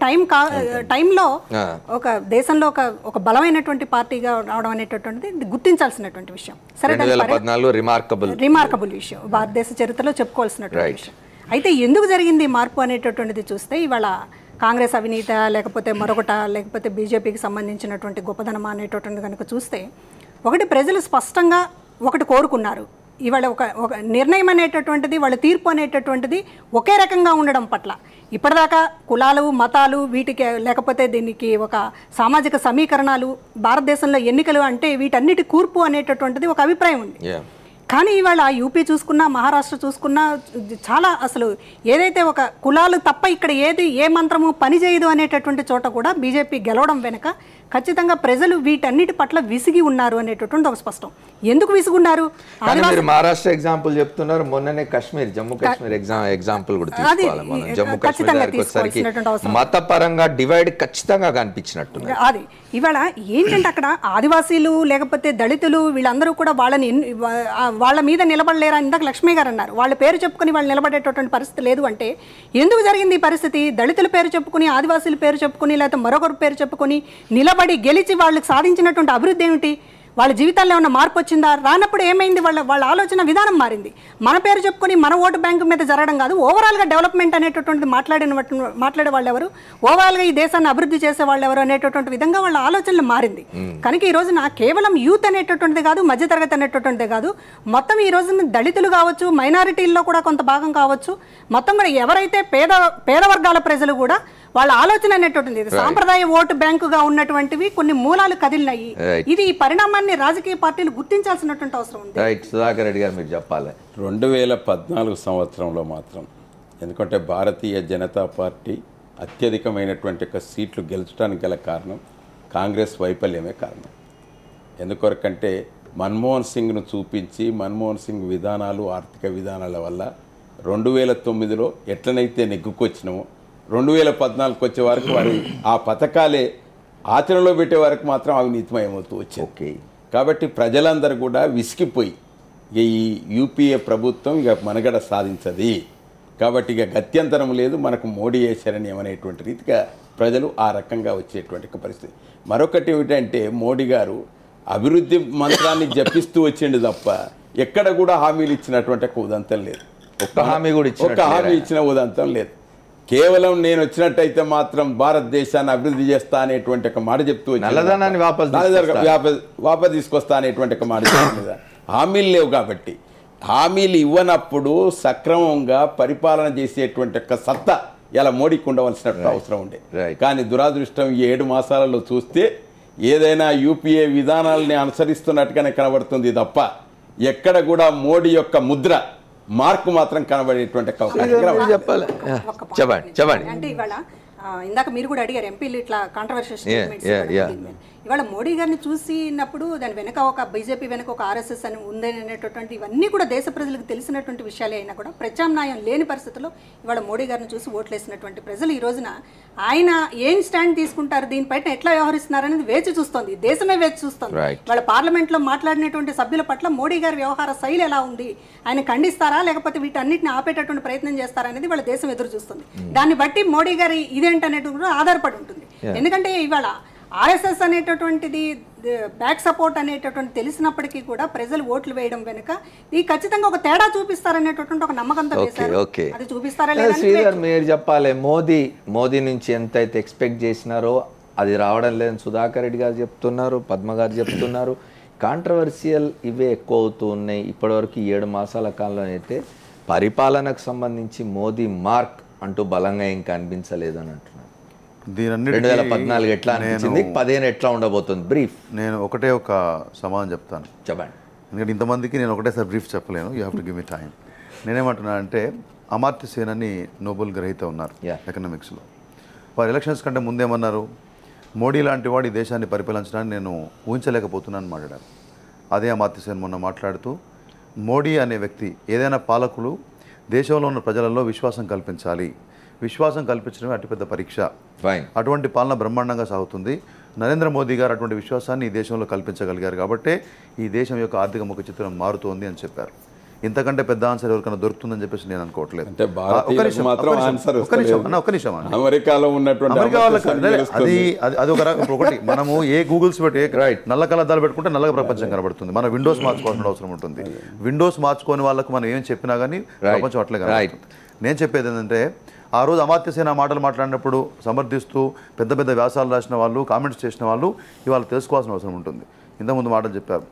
టైంలో ఒక దేశంలో ఒక బలమైనటువంటి పార్టీగా రావడం అనేటటువంటిది గుర్తించాల్సినటువంటి విషయం. సరే, రిమార్కబుల్ విషయం, భారతదేశ చరిత్రలో చెప్పుకోవాల్సినటువంటి విషయం. అయితే ఎందుకు జరిగింది మార్పు అనేటటువంటిది చూస్తే, ఇవాళ కాంగ్రెస్ అవినీత లేకపోతే మరొకట లేకపోతే బీజేపీకి సంబంధించినటువంటి గొప్పదనమా అనేటటువంటి కనుక చూస్తే, ఒకటి ప్రజలు స్పష్టంగా ఒకటి కోరుకున్నారు. ఇవాళ ఒక నిర్ణయం అనేటటువంటిది, వాళ్ళ తీర్పు అనేటటువంటిది ఒకే రకంగా ఉండడం పట్ల ఇప్పటిదాకా కులాలు, మతాలు, వీటికి లేకపోతే దీనికి ఒక సామాజిక సమీకరణాలు, భారతదేశంలో ఎన్నికలు అంటే వీటన్నిటి కూర్పు అనేటటువంటిది ఒక అభిప్రాయం ఉంది. కానీ ఇవాళ యూపీ చూసుకున్నా, మహారాష్ట్ర చూసుకున్నా చాలా అసలు ఏదైతే ఒక కులాలు తప్ప ఇక్కడ ఏ మంత్రము పనిచేయదు అనేటటువంటి చోట కూడా బీజేపీ గెలవడం వెనుక ఖచ్చితంగా ప్రజలు వీటన్నిటి పట్ల విసిగి ఉన్నారు అనేటటువంటి ఒక స్పష్టం. ఎందుకు విసుగున్నారు? మహారాష్ట్ర ఎగ్జాంపుల్ చెప్తున్నారు, మొన్ననే జమ్మూ కాశ్మీర్ ఎగ్జాంపుల్ కూడా తీసుకోవాలి. మనం జమ్మూ కాశ్మీర్ మతపరంగా డివైడ్ ఖచ్చితంగా కనిపించినట్టు. అది ఇవాళ ఏంటంటే అక్కడ ఆదివాసీలు లేకపోతే దళితులు వీళ్ళందరూ కూడా వాళ్ళ మీద నిలబడలేరా? ఇందాక లక్ష్మీ గారు అన్నారు, వాళ్ళ పేరు చెప్పుకుని వాళ్ళు నిలబడేటటువంటి పరిస్థితి లేదు అంటే ఎందుకు జరిగింది ఈ పరిస్థితి? దళితుల పేరు చెప్పుకుని, ఆదివాసీల పేరు చెప్పుకుని, లేకపోతే మరొకరి పేరు చెప్పుకుని నిలబడి గెలిచి వాళ్ళకి సాధించినటువంటి అభివృద్ధి ఏమిటి? వాళ్ళ జీవితాల్లో ఏమన్నా మార్పు వచ్చిందా? రానప్పుడు ఏమైంది? వాళ్ళ ఆలోచన విధానం మారింది. మన పేరు చెప్పుకొని మన ఓటు బ్యాంకు మీద జరగడం కాదు, ఓవరాల్గా డెవలప్మెంట్ అనేటటువంటిది మాట్లాడే వాళ్ళు ఎవరు, ఓవరాల్గా ఈ దేశాన్ని అభివృద్ధి చేసే వాళ్ళు ఎవరు అనేటటువంటి విధంగా వాళ్ళ ఆలోచనలు మారింది. కనుక ఈ రోజున కేవలం యూత్ అనేటటువంటిది కాదు, మధ్యతరగతి అనేటటువంటిది కాదు, మొత్తం ఈ రోజున దళితులు కావచ్చు, మైనారిటీల్లో కూడా కొంత భాగం కావచ్చు, మొత్తం కూడా ఎవరైతే పేద వర్గాల ప్రజలు కూడా వాళ్ళ ఆలోచన అనేటటువంటిది సాంప్రదాయ ఓటు బ్యాంకుగా ఉన్నటువంటివి కొన్ని మూలాలు కదిలినాయి. ఇది ఈ పరిణామాన్ని రాజకీయ పార్టీలు గుర్తించాల్సినటువంటి అవసరం ఉంది. సుధాకర్ రెడ్డి గారు మీరు చెప్పాలి. 2014 సంవత్సరంలో మాత్రం, ఎందుకంటే భారతీయ జనతా పార్టీ అత్యధికమైనటువంటి సీట్లు గెలుచడానికి గల కారణం కాంగ్రెస్ వైఫల్యమే కారణం. ఎందుకొరకంటే మన్మోహన్ సింగ్ను చూపించి మన్మోహన్ సింగ్ విధానాలు, ఆర్థిక విధానాల వల్ల 2009లో ఎట్లనైతే నెగ్గుకొచ్చినామో 2014కి వచ్చే వరకు వారి ఆ పథకాలే ఆచరణలో పెట్టే వరకు మాత్రం అవినీతిమయమవుతూ వచ్చింది. కాబట్టి ప్రజలందరూ కూడా విసిగిపోయి ఈ యూపీఏ ప్రభుత్వం ఇక మనగడ సాధించది, కాబట్టి ఇక గత్యంతరం లేదు, మనకు మోడీ శరణ్యం అనేటువంటి రీతిగా ప్రజలు ఆ రకంగా వచ్చేటువంటి పరిస్థితి. మరొకటి ఏమిటంటే, మోడీ గారు అభివృద్ధి మంత్రాన్ని జపిస్తూ వచ్చిండు తప్ప ఎక్కడ కూడా హామీలు ఇచ్చినటువంటి ఒక ఉదంతం లేదు. ఒక్క హామీ కూడా ఒక్క హామీ ఇచ్చిన ఉదంతం లేదు. కేవలం నేను వచ్చినట్టయితే మాత్రం భారతదేశాన్ని అభివృద్ధి చేస్తా అనేటువంటి ఒక మాట చెప్తూ నల్లధనాన్ని వాపస్ తీసుకొస్తా అనేటువంటి ఒక మాట చెప్పింది. హామీలు లేవు కాబట్టి హామీలు ఇవ్వనప్పుడు సక్రమంగా పరిపాలన చేసేటువంటి ఒక సత్తా ఇలా మోడీకి ఉండవలసినట్టు అవసరం ఉండే. కానీ దురాదృష్టం ఈ 7 మాసాలలో చూస్తే ఏదైనా యూపీఏ విధానాలని అనుసరిస్తున్నట్టుగానే కనబడుతుంది తప్ప ఎక్కడ కూడా మోడీ యొక్క ముద్ర మార్కు మాత్రం కనబడేటువంటి చెప్పాలి. చెప్పండి. అంటే ఇవాళ ఇందాక మీరు కూడా అడిగారు ఎంపీలు ఇట్లా కాంట్రవర్షియల్ స్టేట్మెంట్స్. ఇవాళ మోడీ గారిని చూసినప్పుడు దాని వెనక ఒక బీజేపీ వెనక ఒక ఆర్ఎస్ఎస్ అని ఉందనేటటువంటి ఇవన్నీ కూడా దేశ ప్రజలకు తెలిసినటువంటి విషయాలే అయినా కూడా ప్రత్యామ్నాయం లేని పరిస్థితుల్లో ఇవాళ మోడీ గారిని చూసి ఓట్లేసినటువంటి ప్రజలు ఈ రోజున ఆయన ఏం స్టాండ్ తీసుకుంటారు, దీనిపైన ఎట్లా వ్యవహరిస్తున్నారు అనేది వేచి చూస్తోంది, దేశమే వేచి చూస్తోంది. వాళ్ళ పార్లమెంట్లో మాట్లాడినటువంటి సభ్యుల పట్ల మోడీ గారి వ్యవహార శైలి ఎలా ఉంది, ఆయన ఖండిస్తారా లేకపోతే వీటన్నిటిని ఆపేటటువంటి ప్రయత్నం చేస్తారా అనేది వాళ్ళ దేశం ఎదురు చూస్తుంది. దాన్ని బట్టి మోడీ గారి ఇదేంటనేది కూడా ఆధారపడి ఉంటుంది. ఎందుకంటే ఇవాళ ఆర్ఎస్ఎస్ అనేటటువంటిది బ్యాక్ సపోర్ట్ అనేటటువంటి తెలిసినప్పటికీ కూడా ప్రజలు ఓట్లు వేయడం వెనుక ఈ ఖచ్చితంగా ఒక తేడా చూపిస్తారనేటటువంటి ఒక నమ్మకంతో వేశారు. అది చూపిస్తారా లేదా శ్రీధర్ మీరు చెప్పాలి. మోదీ నుంచి ఎంత అయితే ఎక్స్పెక్ట్ చేసినారో అది రావడం లేదని సుధాకర్ రెడ్డి గారు చెప్తున్నారు, పద్మ గారు చెప్తున్నారు. కాంట్రవర్షియల్ ఇవే ఎక్కువ అవుతూ ఉన్నాయి. ఇప్పటివరకు 7 మాసాల కాలంలో అయితే పరిపాలనకు సంబంధించి మోదీ మార్క్ అంటూ బలంగా ఇంకా అనిపించలేదు అని అంటున్నారు. 2014 ఎట్లా అనిపించింది, 15 ఎట్లా ఉండబోతుంది? బ్రీఫ్ నేను ఒక సమాధానం చెప్తాను. చెప్పండి. ఎందుకంటే ఇంతమందికి నేను ఒకటేసారి బ్రీఫ్ చెప్పలేను. You have to give me time. నేనేమంటున్నా అంటే అమర్త్య సేన్ అని నోబెల్ గ్రహీత ఉన్నారు ఎకనామిక్స్లో. వారు ఎలక్షన్స్ కంటే ముందేమన్నారు, మోడీ లాంటి వాడు ఈ దేశాన్ని పరిపాలించడానికి నేను ఊహించలేకపోతున్నాను మాట్లాడారు. అదే అమర్త్య సేన్ మొన్న మాట్లాడుతూ మోడీ అనే వ్యక్తి ఏదైనా పాలకులు దేశంలో ఉన్న ప్రజలలో విశ్వాసం కల్పించాలి, విశ్వాసం కల్పించడమే అతిపెద్ద పరీక్ష, అటువంటి పాలన బ్రహ్మాండంగా సాగుతుంది. నరేంద్ర మోదీ గారు అటువంటి విశ్వాసాన్ని ఈ దేశంలో కల్పించగలిగారు కాబట్టే ఈ దేశం యొక్క ఆర్థిక ముఖ చిత్రం మారుతోంది అని చెప్పారు. ఇంతకంటే పెద్ద ఆన్సర్ ఎవరికైనా దొరుకుతుందని చెప్పేసి నేను అనుకోవట్లేదు. ఒకటి మనము ఏ గూగుల్స్ పెట్టి నల్ల కలద్దాలు పెట్టుకుంటే నల్లగా ప్రపంచం కనబడుతుంది. మన విండోస్ మార్చుకోవాల్సిన అవసరం ఉంటుంది. విండోస్ మార్చుకోని వాళ్ళకు మనం ఏం చెప్పినా కానీ ప్రపంచం అట్లే కనబడుతుంది. నేను చెప్పేది ఏంటంటే ఆ రోజు అమర్త్య సేన్ మాటలు మాట్లాడినప్పుడు సమర్థిస్తూ పెద్ద పెద్ద వ్యాసాలు రాసిన వాళ్ళు, కామెంట్స్ చేసిన వాళ్ళు ఇవాళ తెలుసుకోవాల్సిన అవసరం ఉంటుంది. ఇంతకుముందు మాటలు చెప్పారు,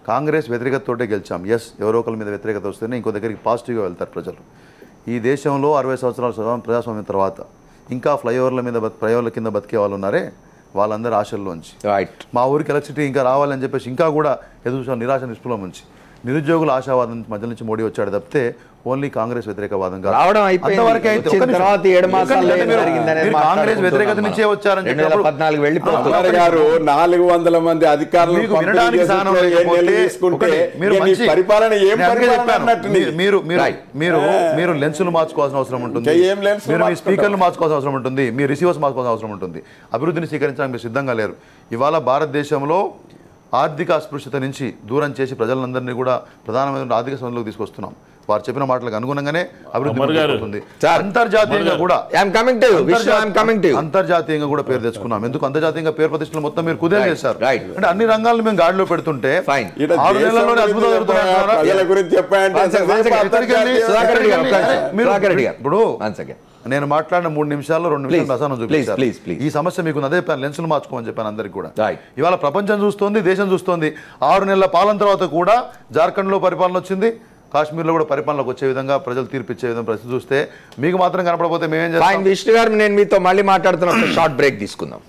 కాంగ్రెస్ వ్యతిరేకతతోటే గెలిచాం. ఎస్, ఎవరో ఒకరి మీద వ్యతిరేకత వస్తేనే ఇంకో దగ్గరికి పాజిటివ్గా వెళ్తారు ప్రజలు. ఈ దేశంలో 60 సంవత్సరాల ప్రజాస్వామ్యం తర్వాత ఇంకా ఫ్లైఓవర్ల కింద బతికే వాళ్ళు ఉన్నారే, వాళ్ళందరూ ఆశల్లోంచి మా ఊరికి ఎలక్ట్రిసిటీ ఇంకా రావాలని చెప్పేసి ఇంకా కూడా ఎదురు నిరాశ నిస్పృహం నుంచి నిరుద్యోగుల ఆశావాదం మధ్య నుంచి మోడీ వచ్చాడు తప్పితే ఓన్లీ కాంగ్రెస్ వ్యతిరేకవాదం కాదు. కాంగ్రెస్ వ్యతిరేకత నుంచే వచ్చారని 400 మంది అధికారులు మీరు లెన్సులు మార్చుకోవాల్సిన అవసరం ఉంటుంది, మీరు మీ స్పీకర్లు మార్చుకోవాల్సిన అవసరం ఉంటుంది, మీ రిసీవర్స్ మార్చుకోవాల్సిన అవసరం ఉంటుంది. అభివృద్ధిని స్వీకరించడానికి మీరు సిద్ధంగా లేరు. ఇవాళ భారతదేశంలో ఆర్థిక అస్పృశ్యత నుంచి దూరం చేసి ప్రజలందరినీ కూడా ప్రధానమైన ఆర్థిక సమయంలోకి తీసుకొస్తున్నాం. వారు చెప్పిన మాటలకు అనుగుణంగానే అభివృద్ధి అంతర్జాతీయంగా కూడా అంతర్జాతీయంగా కూడా పేరు తెచ్చుకున్నాం. ఎందుకు అంతర్జాతీయంగా పేరు ప్రతిష్టలు మొత్తం మీరు కుదేలు చేశారు. అంటే అన్ని రంగాలను మేము గాడిలో పెడుతుంటే 6 నెలల్లోనే అద్భుతాలు ఇప్పుడు నేను మాట్లాడిన 3 నిమిషాల్లో 2 నిమిషాలు రసాయనం చూపించారు. ఈ సమస్య మీకు అదే లెన్సులు మార్చుకోమని చెప్పాను అందరికి కూడా. ఇవాళ ప్రపంచం చూస్తోంది, దేశం చూస్తోంది. 6 నెలల పాలన తర్వాత కూడా జార్ఖండ్లో పరిపాలన వచ్చింది, కాశ్మీర్లో కూడా పరిపాలనకు వచ్చే విధంగా ప్రజలు తీర్పిచ్చే విధంగా పరిస్థితి చూస్తే మీకు మాత్రం కనపడకపోతే మేమేం చేస్తాం? విష్ణు గారు, నేను మీతో మళ్ళీ మాట్లాడుతున్నా. షార్ట్ బ్రేక్ తీసుకుందాం.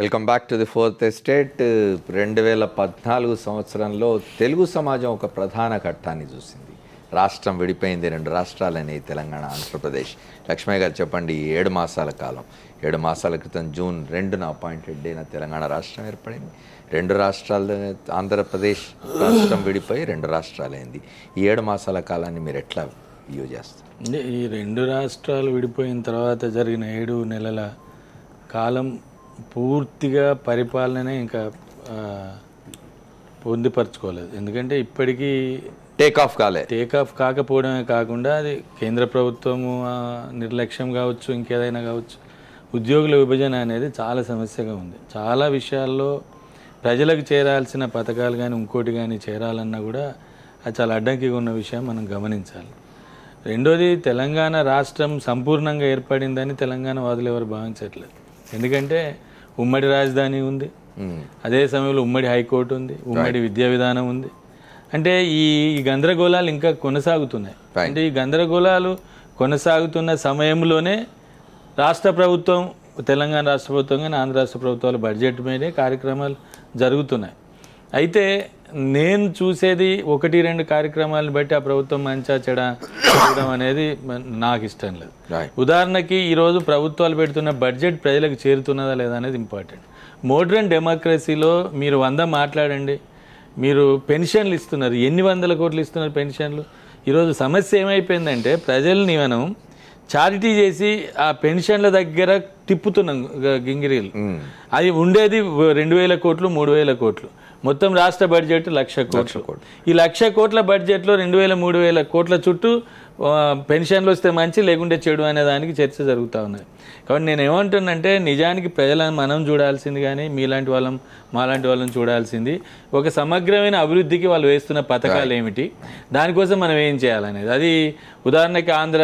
Welcome back to the fourth estate. 2014 సంవత్సరంలో తెలుగు సమాజం ఒక ప్రధాన ఘట్టాన్ని చూసింది. రాష్ట్రం విడిపోయింది, 2 రాష్ట్రాలైనవి తెలంగాణ ఆంధ్రప్రదేశ్. లక్ష్మయ్య గారు చెప్పండి, 7 మాసాల కాలం, 7 మాసాల క్రితం జూన్ 2న అపాయింటెడ్ డేన తెలంగాణ రాష్ట్రం ఏర్పడింది. 2 రాష్ట్రాలు, ఆంధ్రప్రదేశ్ రాష్ట్రం విడిపోయి 2 రాష్ట్రాలైంది. ఈ 7 మాసాల కాలాన్ని మీరు ఎట్లా వ్యూ చేస్తారు? ఈ 2 రాష్ట్రాలు విడిపోయిన తర్వాత జరిగిన 7 నెలల కాలం పూర్తిగా పరిపాలన ఇంకా పొందుపరచుకోలేదు. ఎందుకంటే ఇప్పటికీ టేక్ ఆఫ్ కాకపోవడమే కాకుండా అది కేంద్ర ప్రభుత్వము నిర్లక్ష్యం కావచ్చు, ఇంకేదైనా కావచ్చు, ఉద్యోగుల విభజన అనేది చాలా సమస్యగా ఉంది. చాలా విషయాల్లో ప్రజలకు చేరాల్సిన పథకాలు కానీ ఇంకోటి కానీ చేరాలన్నా కూడా అది చాలా అడ్డంకిగా ఉన్న విషయం మనం గమనించాలి. రెండోది, తెలంగాణ రాష్ట్రం సంపూర్ణంగా ఏర్పడిందని తెలంగాణ వాదులు ఎవరు భావించట్లేదు. ఎందుకంటే ఉమ్మడి రాజధాని ఉంది, అదే సమయంలో ఉమ్మడి హైకోర్టు ఉంది, ఉమ్మడి విద్యా విధానం ఉంది. అంటే ఈ గందరగోళాలు ఇంకా కొనసాగుతున్నాయి. అంటే ఈ గందరగోళాలు కొనసాగుతున్న సమయంలోనే రాష్ట్ర ప్రభుత్వం, తెలంగాణ రాష్ట్ర ప్రభుత్వం కానీ ఆంధ్ర రాష్ట్ర ప్రభుత్వాల బడ్జెట్ మీదే కార్యక్రమాలు జరుగుతున్నాయి. అయితే నేను చూసేది 1-2 కార్యక్రమాలను బట్టి ఆ ప్రభుత్వం మంచా చెడ చేయడం అనేది నాకు ఇష్టం లేదు. ఉదాహరణకి ఈరోజు ప్రభుత్వాలు పెడుతున్న బడ్జెట్ ప్రజలకు చేరుతున్నదా లేదా అనేది ఇంపార్టెంట్. మోడ్రన్ డెమోక్రసీలో మీరు 100 మాట్లాడండి, మీరు పెన్షన్లు ఇస్తున్నారు, ఎన్ని వందల కోట్లు ఇస్తున్నారు పెన్షన్లు. ఈరోజు సమస్య ఏమైపోయిందంటే ప్రజల్ని మనం చారిటీ చేసి ఆ పెన్షన్ల దగ్గర తిప్పుతున్నాం గింగిరీలు. అది ఉండేది 2,000 కోట్లు, 3,000 కోట్లు. మొత్తం రాష్ట్ర బడ్జెట్ 1,00,000 కోట్లు. ఈ 1,00,000 కోట్ల బడ్జెట్లో 2,000, 3,000 కోట్ల చుట్టూ పెన్షన్లు వస్తే మంచి, లేకుంటే చెడు అనే దానికి చర్చ జరుగుతూ ఉన్నది. కాబట్టి నేను ఏమంటున్నంటే నిజానికి ప్రజలను మనం చూడాల్సింది కానీ మీలాంటి వాళ్ళం మాలాంటి వాళ్ళని చూడాల్సింది ఒక సమగ్రమైన అభివృద్ధికి వాళ్ళు వేస్తున్న పథకాలు ఏమిటి, దానికోసం మనం ఏం చేయాలనేది. అది ఉదాహరణకి ఆంధ్ర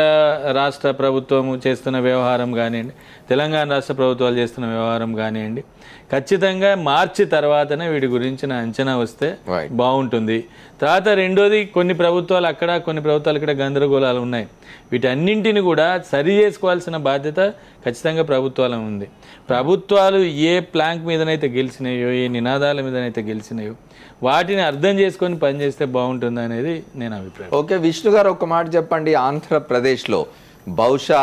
రాష్ట్ర ప్రభుత్వము చేస్తున్న వ్యవహారం కానివ్వండి, తెలంగాణ రాష్ట్ర ప్రభుత్వాలు చేస్తున్న వ్యవహారం కానివ్వండి, ఖచ్చితంగా మార్చి తర్వాతనే వీటి గురించిన అంచనా వస్తే బాగుంటుంది. తర్వాత రెండోది, కొన్ని ప్రభుత్వాలు అక్కడ, కొన్ని ప్రభుత్వాలు ఇక్కడ గందరగోళాలు ఉన్నాయి. వీటన్నింటిని కూడా సరి చేసుకోవాల్సిన బాధ్యత ఖచ్చితంగా ప్రభుత్వాల ఉంది. ప్రభుత్వాలు ఏ ప్లాంక్ మీదనైతే గెలిచినాయో, ఏ నినాదాల మీదనైతే గెలిచినాయో వాటిని అర్థం చేసుకొని పనిచేస్తే బాగుంటుంది అనేది నేను అభిప్రాయం. ఓకే, విష్ణు గారు ఒక మాట చెప్పండి. ఆంధ్రప్రదేశ్లో బహుశా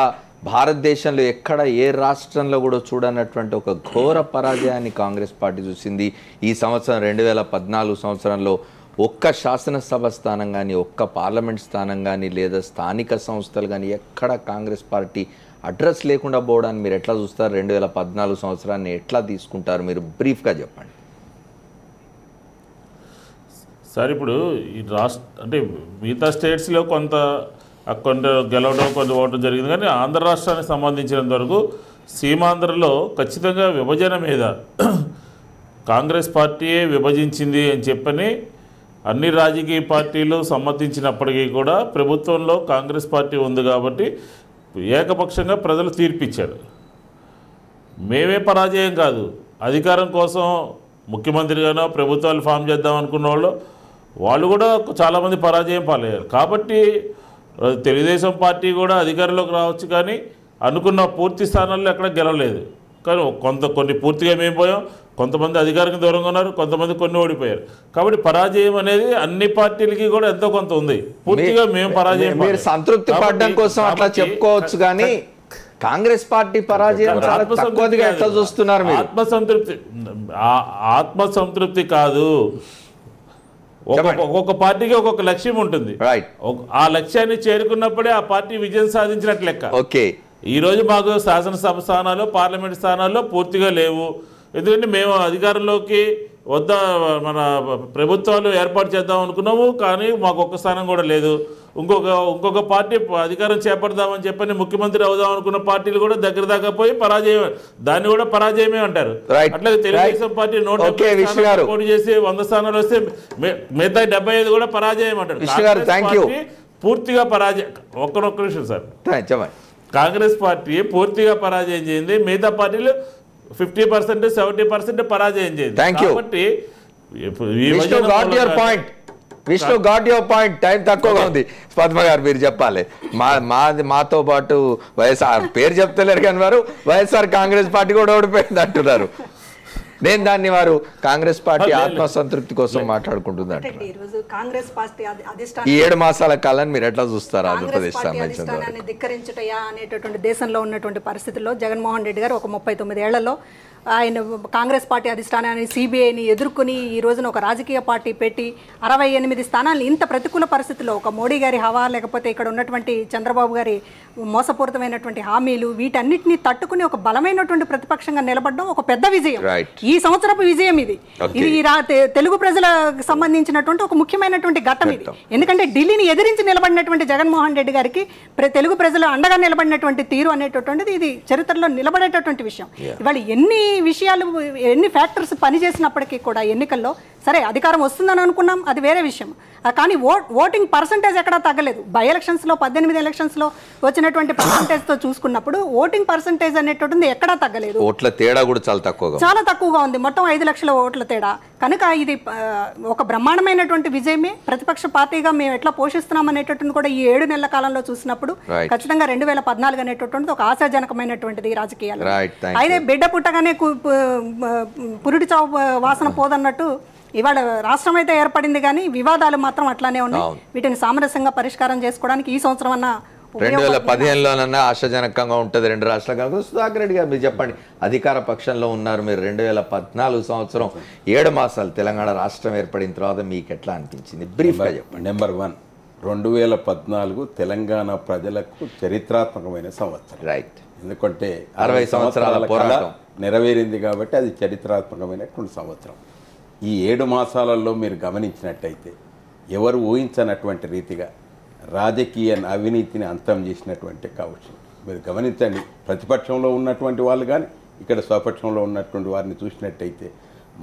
భారతదేశంలో ఎక్కడ ఏ రాష్ట్రంలో కూడా చూడనటువంటి ఒక ఘోర పరాజయాన్ని కాంగ్రెస్ పార్టీ చూసింది. ఈ సంవత్సరం 2014 సంవత్సరంలో ఒక్క శాసనసభ స్థానం కానీ, ఒక్క పార్లమెంట్ స్థానం కానీ, లేదా స్థానిక సంస్థలు కానీ ఎక్కడ కాంగ్రెస్ పార్టీ అడ్రస్ లేకుండా పోవడాన్ని మీరు ఎట్లా చూస్తారు? 2014 సంవత్సరాన్ని ఎట్లా తీసుకుంటారు? మీరు బ్రీఫ్గా చెప్పండి సార్. ఇప్పుడు ఈ అంటే మిగతా స్టేట్స్లో కొంత గెలవడం, కొంత ఓటం జరిగింది. కానీ ఆంధ్ర రాష్ట్రానికి సంబంధించినంత వరకు సీమాంధ్రలో ఖచ్చితంగా విభజన మీద కాంగ్రెస్ పార్టీయే విభజించింది అని చెప్పని అన్ని రాజకీయ పార్టీలు సమ్మతించినప్పటికీ కూడా ప్రభుత్వంలో కాంగ్రెస్ పార్టీ ఉంది కాబట్టి ఏకపక్షంగా ప్రజలు తీర్పిచ్చారు. మేమే పరాజయం కాదు, అధికారం కోసం ముఖ్యమంత్రిగానో ప్రభుత్వాలు ఫామ్ చేద్దాం అనుకున్న వాళ్ళు కూడా చాలామంది పరాజయం పాలయ్యారు. కాబట్టి తెలుగుదేశం పార్టీ కూడా అధికారంలోకి రావచ్చు, కానీ అనుకున్న పూర్తి స్థానాల్లో ఎక్కడ గెలవలేదు. కానీ కొన్ని పూర్తిగా మేము పోయాం, కొంతమంది అధికారానికి దూరంగా ఉన్నారు, కొంతమంది కొన్ని ఓడిపోయారు. కాబట్టి పరాజయం అనేది అన్ని పార్టీలకి కూడా ఎంతో కొంత ఉంది. పూర్తిగా మేము పరాజయం మీరు సంతృప్తి పడడం కోసం అట్లా చెప్పుకోవచ్చు, కానీ కాంగ్రెస్ పార్టీ పరాజయం చాలా తక్కువగా ఎట్లా చూస్తున్నారు మీరు? ఆత్మసంతృప్తి కాదు, ఒక్కొక్క పార్టీకి ఒక్కొక్క లక్ష్యం ఉంటుంది. ఆ లక్ష్యాన్ని చేరుకున్నప్పుడే ఆ పార్టీ విజయం సాధించినట్లు లెక్క. ఓకే, ఈ రోజు మాకు శాసనసభ స్థానాలు, పార్లమెంట్ స్థానాల్లో పూర్తిగా లేవు. ఎందుకంటే మేము అధికారంలోకి మన ప్రభుత్వాలు ఏర్పాటు చేద్దాం అనుకున్నాము, కానీ మాకు ఒక్క స్థానం కూడా లేదు. ఇంకొక పార్టీ అధికారం చేపడదామని చెప్పని ముఖ్యమంత్రి అవుదాం అనుకున్న పార్టీలు కూడా దగ్గర దాకా పోయి పరాజయం, దాన్ని కూడా పరాజయమే అంటారు. అట్లాగే తెలుగుదేశం పార్టీ 170 పోటీ చేసి 100 స్థానాలు వస్తే మిగతా 75 కూడా పరాజయం అంటారు. పూర్తిగా పరాజయం. ఒక్క నిమిషం సార్, కాంగ్రెస్ పార్టీ పూర్తిగా పరాజయం చేయింది, మిగతా పార్టీలు 50%, 70% పరాజయం చేయింది. కాబట్టి Vishnu got your point. Time తక్కువగా ఉంది. పద్మ గారు మీరు చెప్పాలి. మాతో పాటు వైఎస్ఆర్ పేరు చెప్తలేరు కానీ వారు వైఎస్ఆర్ కాంగ్రెస్ పార్టీ కూడా ఓడిపోయింది అంటున్నారు. నేను దాన్ని వారు కాంగ్రెస్ పార్టీ ఆత్మసంతృప్తి కోసం మాట్లాడుకుంటున్నారు. ఈ రోజు కాంగ్రెస్ పార్టీ ఈ 7 మాసాల కాలాన్ని మీరు ఎట్లా చూస్తారు? ఆంధ్రప్రదేశ్ అధిష్టానాన్ని ధిక్కరించుటయా అనేటటువంటి దేశంలో ఉన్నటువంటి పరిస్థితుల్లో జగన్మోహన్ రెడ్డి గారు ఒక 39 ఏళ్లలో ఆయన కాంగ్రెస్ పార్టీ అధిష్టానాన్ని సిబిఐని ఎదుర్కొని ఈ రోజున ఒక రాజకీయ పార్టీ పెట్టి 68 స్థానాలు ఇంత ప్రతికూల పరిస్థితుల్లో ఒక మోడీ గారి హవా లేకపోతే ఇక్కడ ఉన్నటువంటి చంద్రబాబు గారి మోసపూరితమైనటువంటి హామీలు వీటన్నిటిని తట్టుకుని ఒక బలమైనటువంటి ప్రతిపక్షంగా నిలబడడం ఒక పెద్ద విజయం. ఈ సంవత్సరపు విజయం ఇది. ఇది తెలుగు ప్రజలకు సంబంధించినటువంటి ఒక ముఖ్యమైనటువంటి ఘట్టం ఇది. ఎందుకంటే ఢిల్లీని ఎదిరించి నిలబడినటువంటి జగన్మోహన్ రెడ్డి గారికి తెలుగు ప్రజలు అండగా నిలబడినటువంటి తీరు అనేటటువంటిది ఇది చరిత్రలో నిలబడేటటువంటి విషయం. ఇవాళ ఎన్ని విషయాలు ఎన్ని ఫ్యాక్టర్స్ పనిచేసినప్పటికీ కూడా ఎన్నికల్లో సరే అధికారం వస్తుందని అనుకున్నాం, అది వేరే విషయం. కానీ ఓటింగ్ పర్సంటేజ్ ఎక్కడా తగ్గలేదు. బై ఎలక్షన్స్లో 18 ఎలక్షన్స్లో వచ్చినటువంటి పర్సంటేజ్తో చూసుకున్నప్పుడు ఓటింగ్ పర్సంటేజ్ అనేటువంటిది ఎక్కడా తగ్గలేదు. ఓట్ల తేడా కూడా చాలా తక్కువగా ఉంది. మొత్తం 5 లక్షల ఓట్ల తేడా. కనుక ఇది ఒక బ్రహ్మాండమైనటువంటి విజయమే. ప్రతిపక్ష పార్టీగా మేము ఎట్లా పోషిస్తున్నాం అనేటటువంటి కూడా ఈ 7 నెలల కాలంలో చూసినప్పుడు ఖచ్చితంగా 2014 అనేటటువంటిది ఒక ఆశాజనకమైనటువంటిది రాజకీయాలు. అయితే బిడ్డ పుట్టగానే పురుడి చావు వాసన పోదన్నట్టు ఇవాళ రాష్ట్రం అయితే ఏర్పడింది, కానీ వివాదాలు మాత్రం అట్లానే ఉన్నాయి. వీటిని సామరస్యంగా పరిష్కారం చేసుకోవడానికి ఈ సంవత్సరం అన్న 2015లోనన్నా ఆశాజనకంగా ఉంటుంది 2 రాష్ట్రాలకు. సుధాకర్ రెడ్డి గారు మీరు చెప్పండి, అధికార పక్షంలో ఉన్నారు మీరు. 2014 సంవత్సరం 7 మాసాలు తెలంగాణ రాష్ట్రం ఏర్పడిన తర్వాత మీకు ఎట్లా అనిపించింది? బ్రీఫ్గా చెప్పండి. నెంబర్ 1, 2014 తెలంగాణ ప్రజలకు చరిత్రాత్మకమైన సంవత్సరం. రైట్. ఎందుకంటే 60 సంవత్సరాల పోరాటం నెరవేరింది కాబట్టి అది చరిత్రాత్మకమైనటువంటి సంవత్సరం. ఈ 7 మాసాలలో మీరు గమనించినట్టయితే ఎవరు ఊహించనటువంటి రీతిగా రాజకీయ అవినీతిని అంతం చేసినటువంటి కావచ్చు. మీరు గమనించండి, ప్రతిపక్షంలో ఉన్నటువంటి వాళ్ళు కానీ ఇక్కడ స్వపక్షంలో ఉన్నటువంటి వారిని చూసినట్టయితే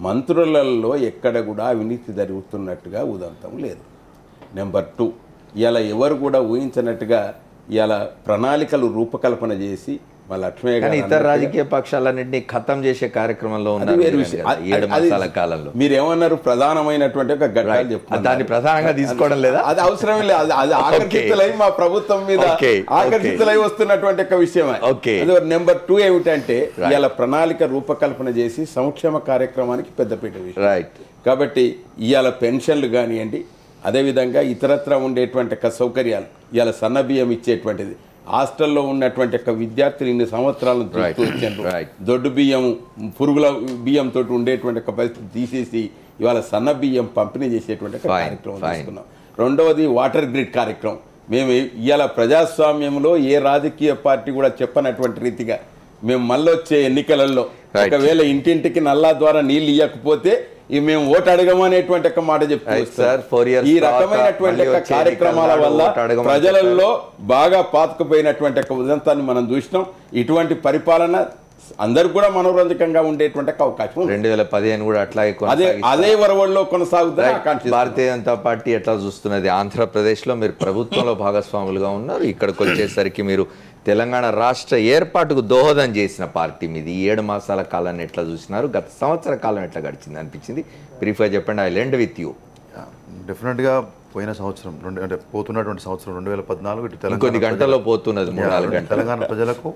మంత్రులలో ఎక్కడ కూడా అవినీతి జరుగుతున్నట్టుగా ఉదంతం లేదు. నెంబర్ 2, ఇలా ఎవరు కూడా ఊహించినట్టుగా ఇలా ప్రణాళికలు రూపకల్పన చేసి మా లక్ష్మయ్య గారు ఇతర రాజకీయ పక్షాలన్నింటినీ ఖతం చేసే కార్యక్రమంలో ఉన్నారు. 7 మాసాల కాలంలో మీరేమన్నారు? ప్రధానమైనటువంటి ఒక ఘట్టాలు చెప్తున్నారు, దాన్ని ప్రధానంగా తీసుకోవడం లేదా? అది అవసరం లేదు. అది ఆకర్షితులై మా ప్రభుత్వం మీద ఆకర్షితులై వస్తున్నటువంటి ఒక విషయమే. నెంబర్ 2 ఏమిటంటే ఇలా ప్రణాళిక రూపకల్పన చేసి సంక్షేమ కార్యక్రమానికి పెద్దపీట వేశారు. రైట్. కాబట్టి ఇవాళ పెన్షన్లు కానివ్వండి, అదేవిధంగా ఇతరత్ర ఉండేటువంటి సౌకర్యాలు, ఇవాళ సన్నబియ్యం ఇచ్చేటువంటిది, హాస్టల్లో ఉన్నటువంటి ఒక విద్యార్థులు ఇన్ని సంవత్సరాలను వచ్చారు. దొడ్డు బియ్యం, పురుగుల బియ్యంతో ఉండేటువంటి ఒక పరిస్థితి తీసేసి ఇవాళ సన్న బియ్యం పంపిణీ చేసేటువంటి కార్యక్రమం తీసుకున్నాం. రెండవది వాటర్ గ్రిడ్ కార్యక్రమం. మేము ఇవాళ ప్రజాస్వామ్యంలో ఏ రాజకీయ పార్టీ కూడా చెప్పనటువంటి రీతిగా మేము మళ్ళీ వచ్చే ఎన్నికలలో ఒకవేళ ఇంటింటికి నల్లా ద్వారా నీళ్ళు ఇవ్వకపోతే మేము ఓటు అడగమనేటువంటి ఒక మాట చెప్తారు. ఈ రకమైనటువంటి కార్యక్రమాల వల్ల ప్రజలలో బాగా పాతుకుపోయినటువంటి ఒక ఉదంతాన్ని మనం చూసినాం. ఇటువంటి పరిపాలన అందరు కూడా మనోరంజకంగా ఉండేటువంటి అవకాశం 2015 కూడా అట్లాగే అదే వరవల్లో కొనసాగుతుంది. భారతీయ జనతా పార్టీ ఎట్లా చూస్తున్నది? ఆంధ్రప్రదేశ్లో మీరు ప్రభుత్వంలో భాగస్వాములుగా ఉన్నారు. ఇక్కడికి వచ్చేసరికి మీరు తెలంగాణ రాష్ట్ర ఏర్పాటుకు దోహదం చేసిన పార్టీ మీది. ఈ 7 మాసాల కాలాన్ని ఎట్లా చూసినారు? గత సంవత్సర కాలం ఎట్లా గడిచింది అనిపించింది? బ్రీఫ్గా చెప్పండి. I lend with you. డెఫినెట్గా పోయిన సంవత్సరం అంటే పోతున్నటువంటి సంవత్సరం 2014 ఇటు కొద్ది గంటల్లో పోతున్నది 3-4 గంటలు. తెలంగాణ ప్రజలకు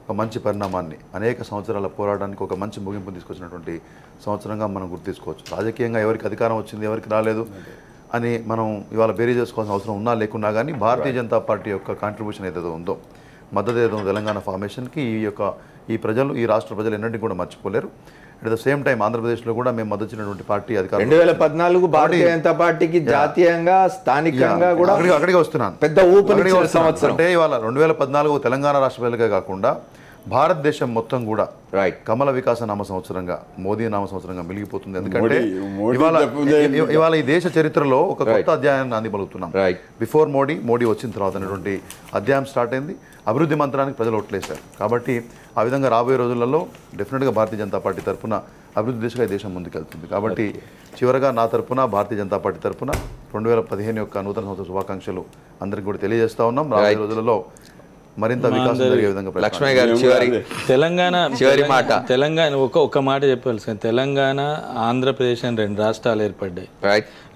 ఒక మంచి పరిణామాన్ని, అనేక సంవత్సరాల పోరాటానికి ఒక మంచి ముగింపు తీసుకొచ్చినటువంటి సంవత్సరంగా మనం గుర్తించుకోవచ్చు. రాజకీయంగా ఎవరికి అధికారం వచ్చింది, ఎవరికి రాలేదు అని మనం ఇవాళ బేరీ చేసుకోవాల్సిన అవసరం ఉన్నా లేకున్నా కానీ భారతీయ జనతా పార్టీ యొక్క కాంట్రిబ్యూషన్ ఏదైతే ఉందో, మద్దతు ఏదో తెలంగాణ ఫార్మేషన్కి ఈ ప్రజలు, ఈ రాష్ట్ర ప్రజలు ఎన్నటికీ కూడా మర్చిపోలేరు. అట్ ద సేమ్ టైం ఆంధ్రప్రదేశ్లో కూడా మేము మద్దతు ఇచ్చినటువంటి పార్టీ అధికారం 2014 భారతీయ జనతా పార్టీకి జాతీయంగా స్థానికంగా కూడా అక్కడికి వస్తున్నాను. పెద్ద ఊపిరి సంవత్సరం అంటే ఇవాళ 2014 తెలంగాణ రాష్ట్ర ప్రజలకే కాకుండా భారతదేశం మొత్తం కూడా కమల వికాస నామ సంవత్సరంగా, మోదీ నామ సంవత్సరంగా మిలిగిపోతుంది. ఎందుకంటే ఇవాళ ఈ దేశ చరిత్రలో ఒక కొత్త అధ్యాయాన్ని నాంది పలుకుతున్నాం. బిఫోర్ మోడీ వచ్చిన తర్వాత అనేటువంటి అధ్యాయం స్టార్ట్ అయింది. అభివృద్ధి మంత్రానికి ప్రజలు ఓట్లేశారు. కాబట్టి ఆ విధంగా రాబోయే రోజులలో డెఫినెట్గా భారతీయ జనతా పార్టీ తరఫున అభివృద్ధి దిశగా ఈ దేశం ముందుకెళ్తుంది. కాబట్టి చివరగా నా తరఫున, భారతీయ జనతా పార్టీ తరఫున 2015 యొక్క నూతన సంవత్సర శుభాకాంక్షలు అందరికీ కూడా తెలియజేస్తా ఉన్నాం. రాబోయే రోజులలో మరింత వికాసం జరిగే విధంగా. లక్ష్మయ్య గారు తెలంగాణ ఒక మాట చెప్పాల్సి, తెలంగాణ ఆంధ్రప్రదేశ్ అని 2 రాష్ట్రాలు ఏర్పడ్డాయి.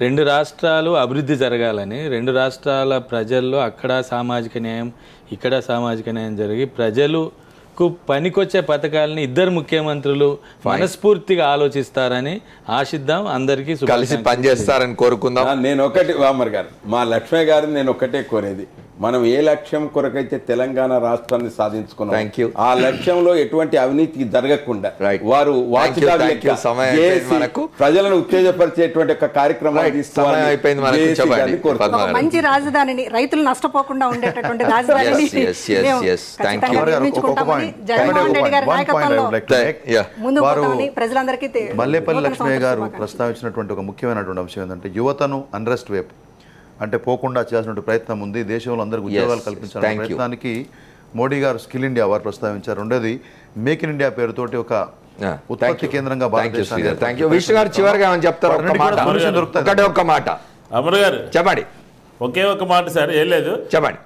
2 రాష్ట్రాలు అభివృద్ధి జరగాలని, 2 రాష్ట్రాల ప్రజల్లో అక్కడ సామాజిక న్యాయం, ఇక్కడ సామాజిక న్యాయం జరిగి ప్రజలు పనికొచ్చే పథకాలని ఇద్దరు ముఖ్యమంత్రులు మనస్ఫూర్తిగా ఆలోచిస్తారని ఆశిద్దాం. అందరికీ కలిసి పనిచేస్తారని కోరుకుందాం. నేను ఒకటి వామర్ గారు, మా లక్ష్మయ్య గారిని నేను ఒకటే కోరేది, మనం ఏ లక్ష్యం కొరకైతే తెలంగాణ రాష్ట్రాన్ని సాధించుకున్నాం ఆ లక్ష్యంలో ఎటువంటి అవినీతి జరగకుండా వారు ప్రజలను ఉత్తేజపరిచేటువంటి ఒక కార్యక్రమాన్ని మంచి రాజధానిని, రైతులు నష్టపోకుండా ఉండేటటువంటి రాజధానిని ప్రజలందరికీ. మల్లేపల్లి లక్ష్మయ్య గారు ప్రస్తావించినటువంటి ఒక ముఖ్యమైనటువంటి అంశం ఏంటంటే యువతను అన్రెస్ట్ వైపు అంటే పోకుండా చేయాల్సిన ప్రయత్నం ఉంది. దేశంలో అందరికీ ఉద్యోగాలు కల్పించాలనే ప్రయత్నానికి మోడీ గారు స్కిల్ ఇండియా వారు ప్రస్తావించారు. రెండోది మేక్ ఇన్ ఇండియా పేరుతోటి ఒక ఉత్పత్తి కేంద్రంగా అమర్ గారు చెప్పండి. ఒకే ఒక మాట సార్, ఏం లేదు చెప్పండి.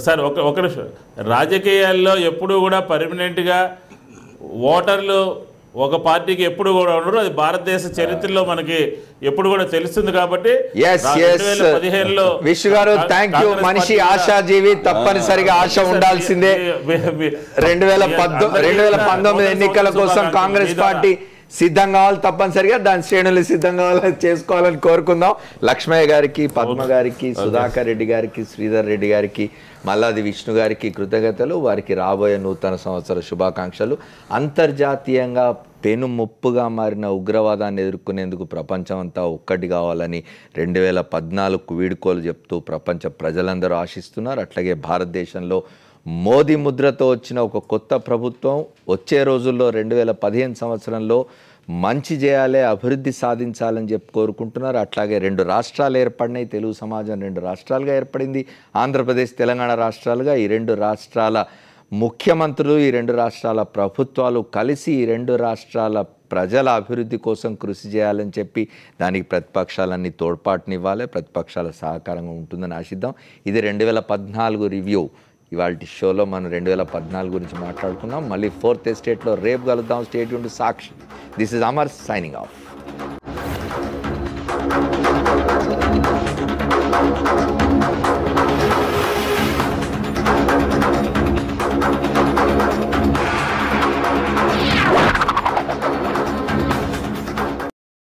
సార్ ఒక నిమిషం. రాజకీయాల్లో ఎప్పుడు కూడా పర్మనెంట్గా ఓటర్లు ఒక పార్టీకి ఎప్పుడు కూడా ఉండరు. అది భారతదేశ చరిత్రలో మనకి ఎప్పుడు కూడా తెలుస్తుంది. కాబట్టి 2015లో విశ్వ గారు థ్యాంక్ యూ. మనిషి ఆశాజీవి, తప్పనిసరిగా ఆశ ఉండాల్సిందే. 2019 ఎన్నికల కోసం కాంగ్రెస్ పార్టీ సిద్ధం కావాలి, తప్పనిసరిగా దాని శ్రేణులు సిద్ధం కావాలని చేసుకోవాలని కోరుకుందాం. లక్ష్మయ్య గారికి, పద్మ గారికి, సుధాకర్ రెడ్డి గారికి, శ్రీధర్ రెడ్డి గారికి, మల్లాది విష్ణు గారికి కృతజ్ఞతలు. వారికి రాబోయే నూతన సంవత్సర శుభాకాంక్షలు. అంతర్జాతీయంగా పెను ముప్పుగా మారిన ఉగ్రవాదాన్ని ఎదుర్కొనేందుకు ప్రపంచం అంతా ఒక్కటి కావాలని 2014కు వీడుకోలు చెప్తూ ప్రపంచ ప్రజలందరూ ఆశిస్తున్నారు. అట్లాగే భారతదేశంలో మోదీ ముద్రతో వచ్చిన ఒక కొత్త ప్రభుత్వం వచ్చే రోజుల్లో 2015 సంవత్సరంలో మంచి చేయాలి, అభివృద్ధి సాధించాలని చెప్పి కోరుకుంటున్నారు. అట్లాగే 2 రాష్ట్రాలు ఏర్పడినాయి. తెలుగు సమాజం 2 రాష్ట్రాలుగా ఏర్పడింది. ఆంధ్రప్రదేశ్, తెలంగాణ రాష్ట్రాలుగా. ఈ 2 రాష్ట్రాల ముఖ్యమంత్రులు, ఈ 2 రాష్ట్రాల ప్రభుత్వాలు కలిసి ఈ 2 రాష్ట్రాల ప్రజల అభివృద్ధి కోసం కృషి చేయాలని చెప్పి దానికి ప్రతిపక్షాలన్నీ తోడ్పాటునివ్వాలి. ప్రతిపక్షాల సహకారంగా ఉంటుందని ఆశిద్దాం. ఇది 2014 రివ్యూ. ఇవాళ షోలో మనం 2014 గురించి మాట్లాడుకున్నాం. మళ్ళీ 4th ఎస్టేట్లో రేపు కలుద్దాం. Stay tuned to Sakshi. This is Amar signing off.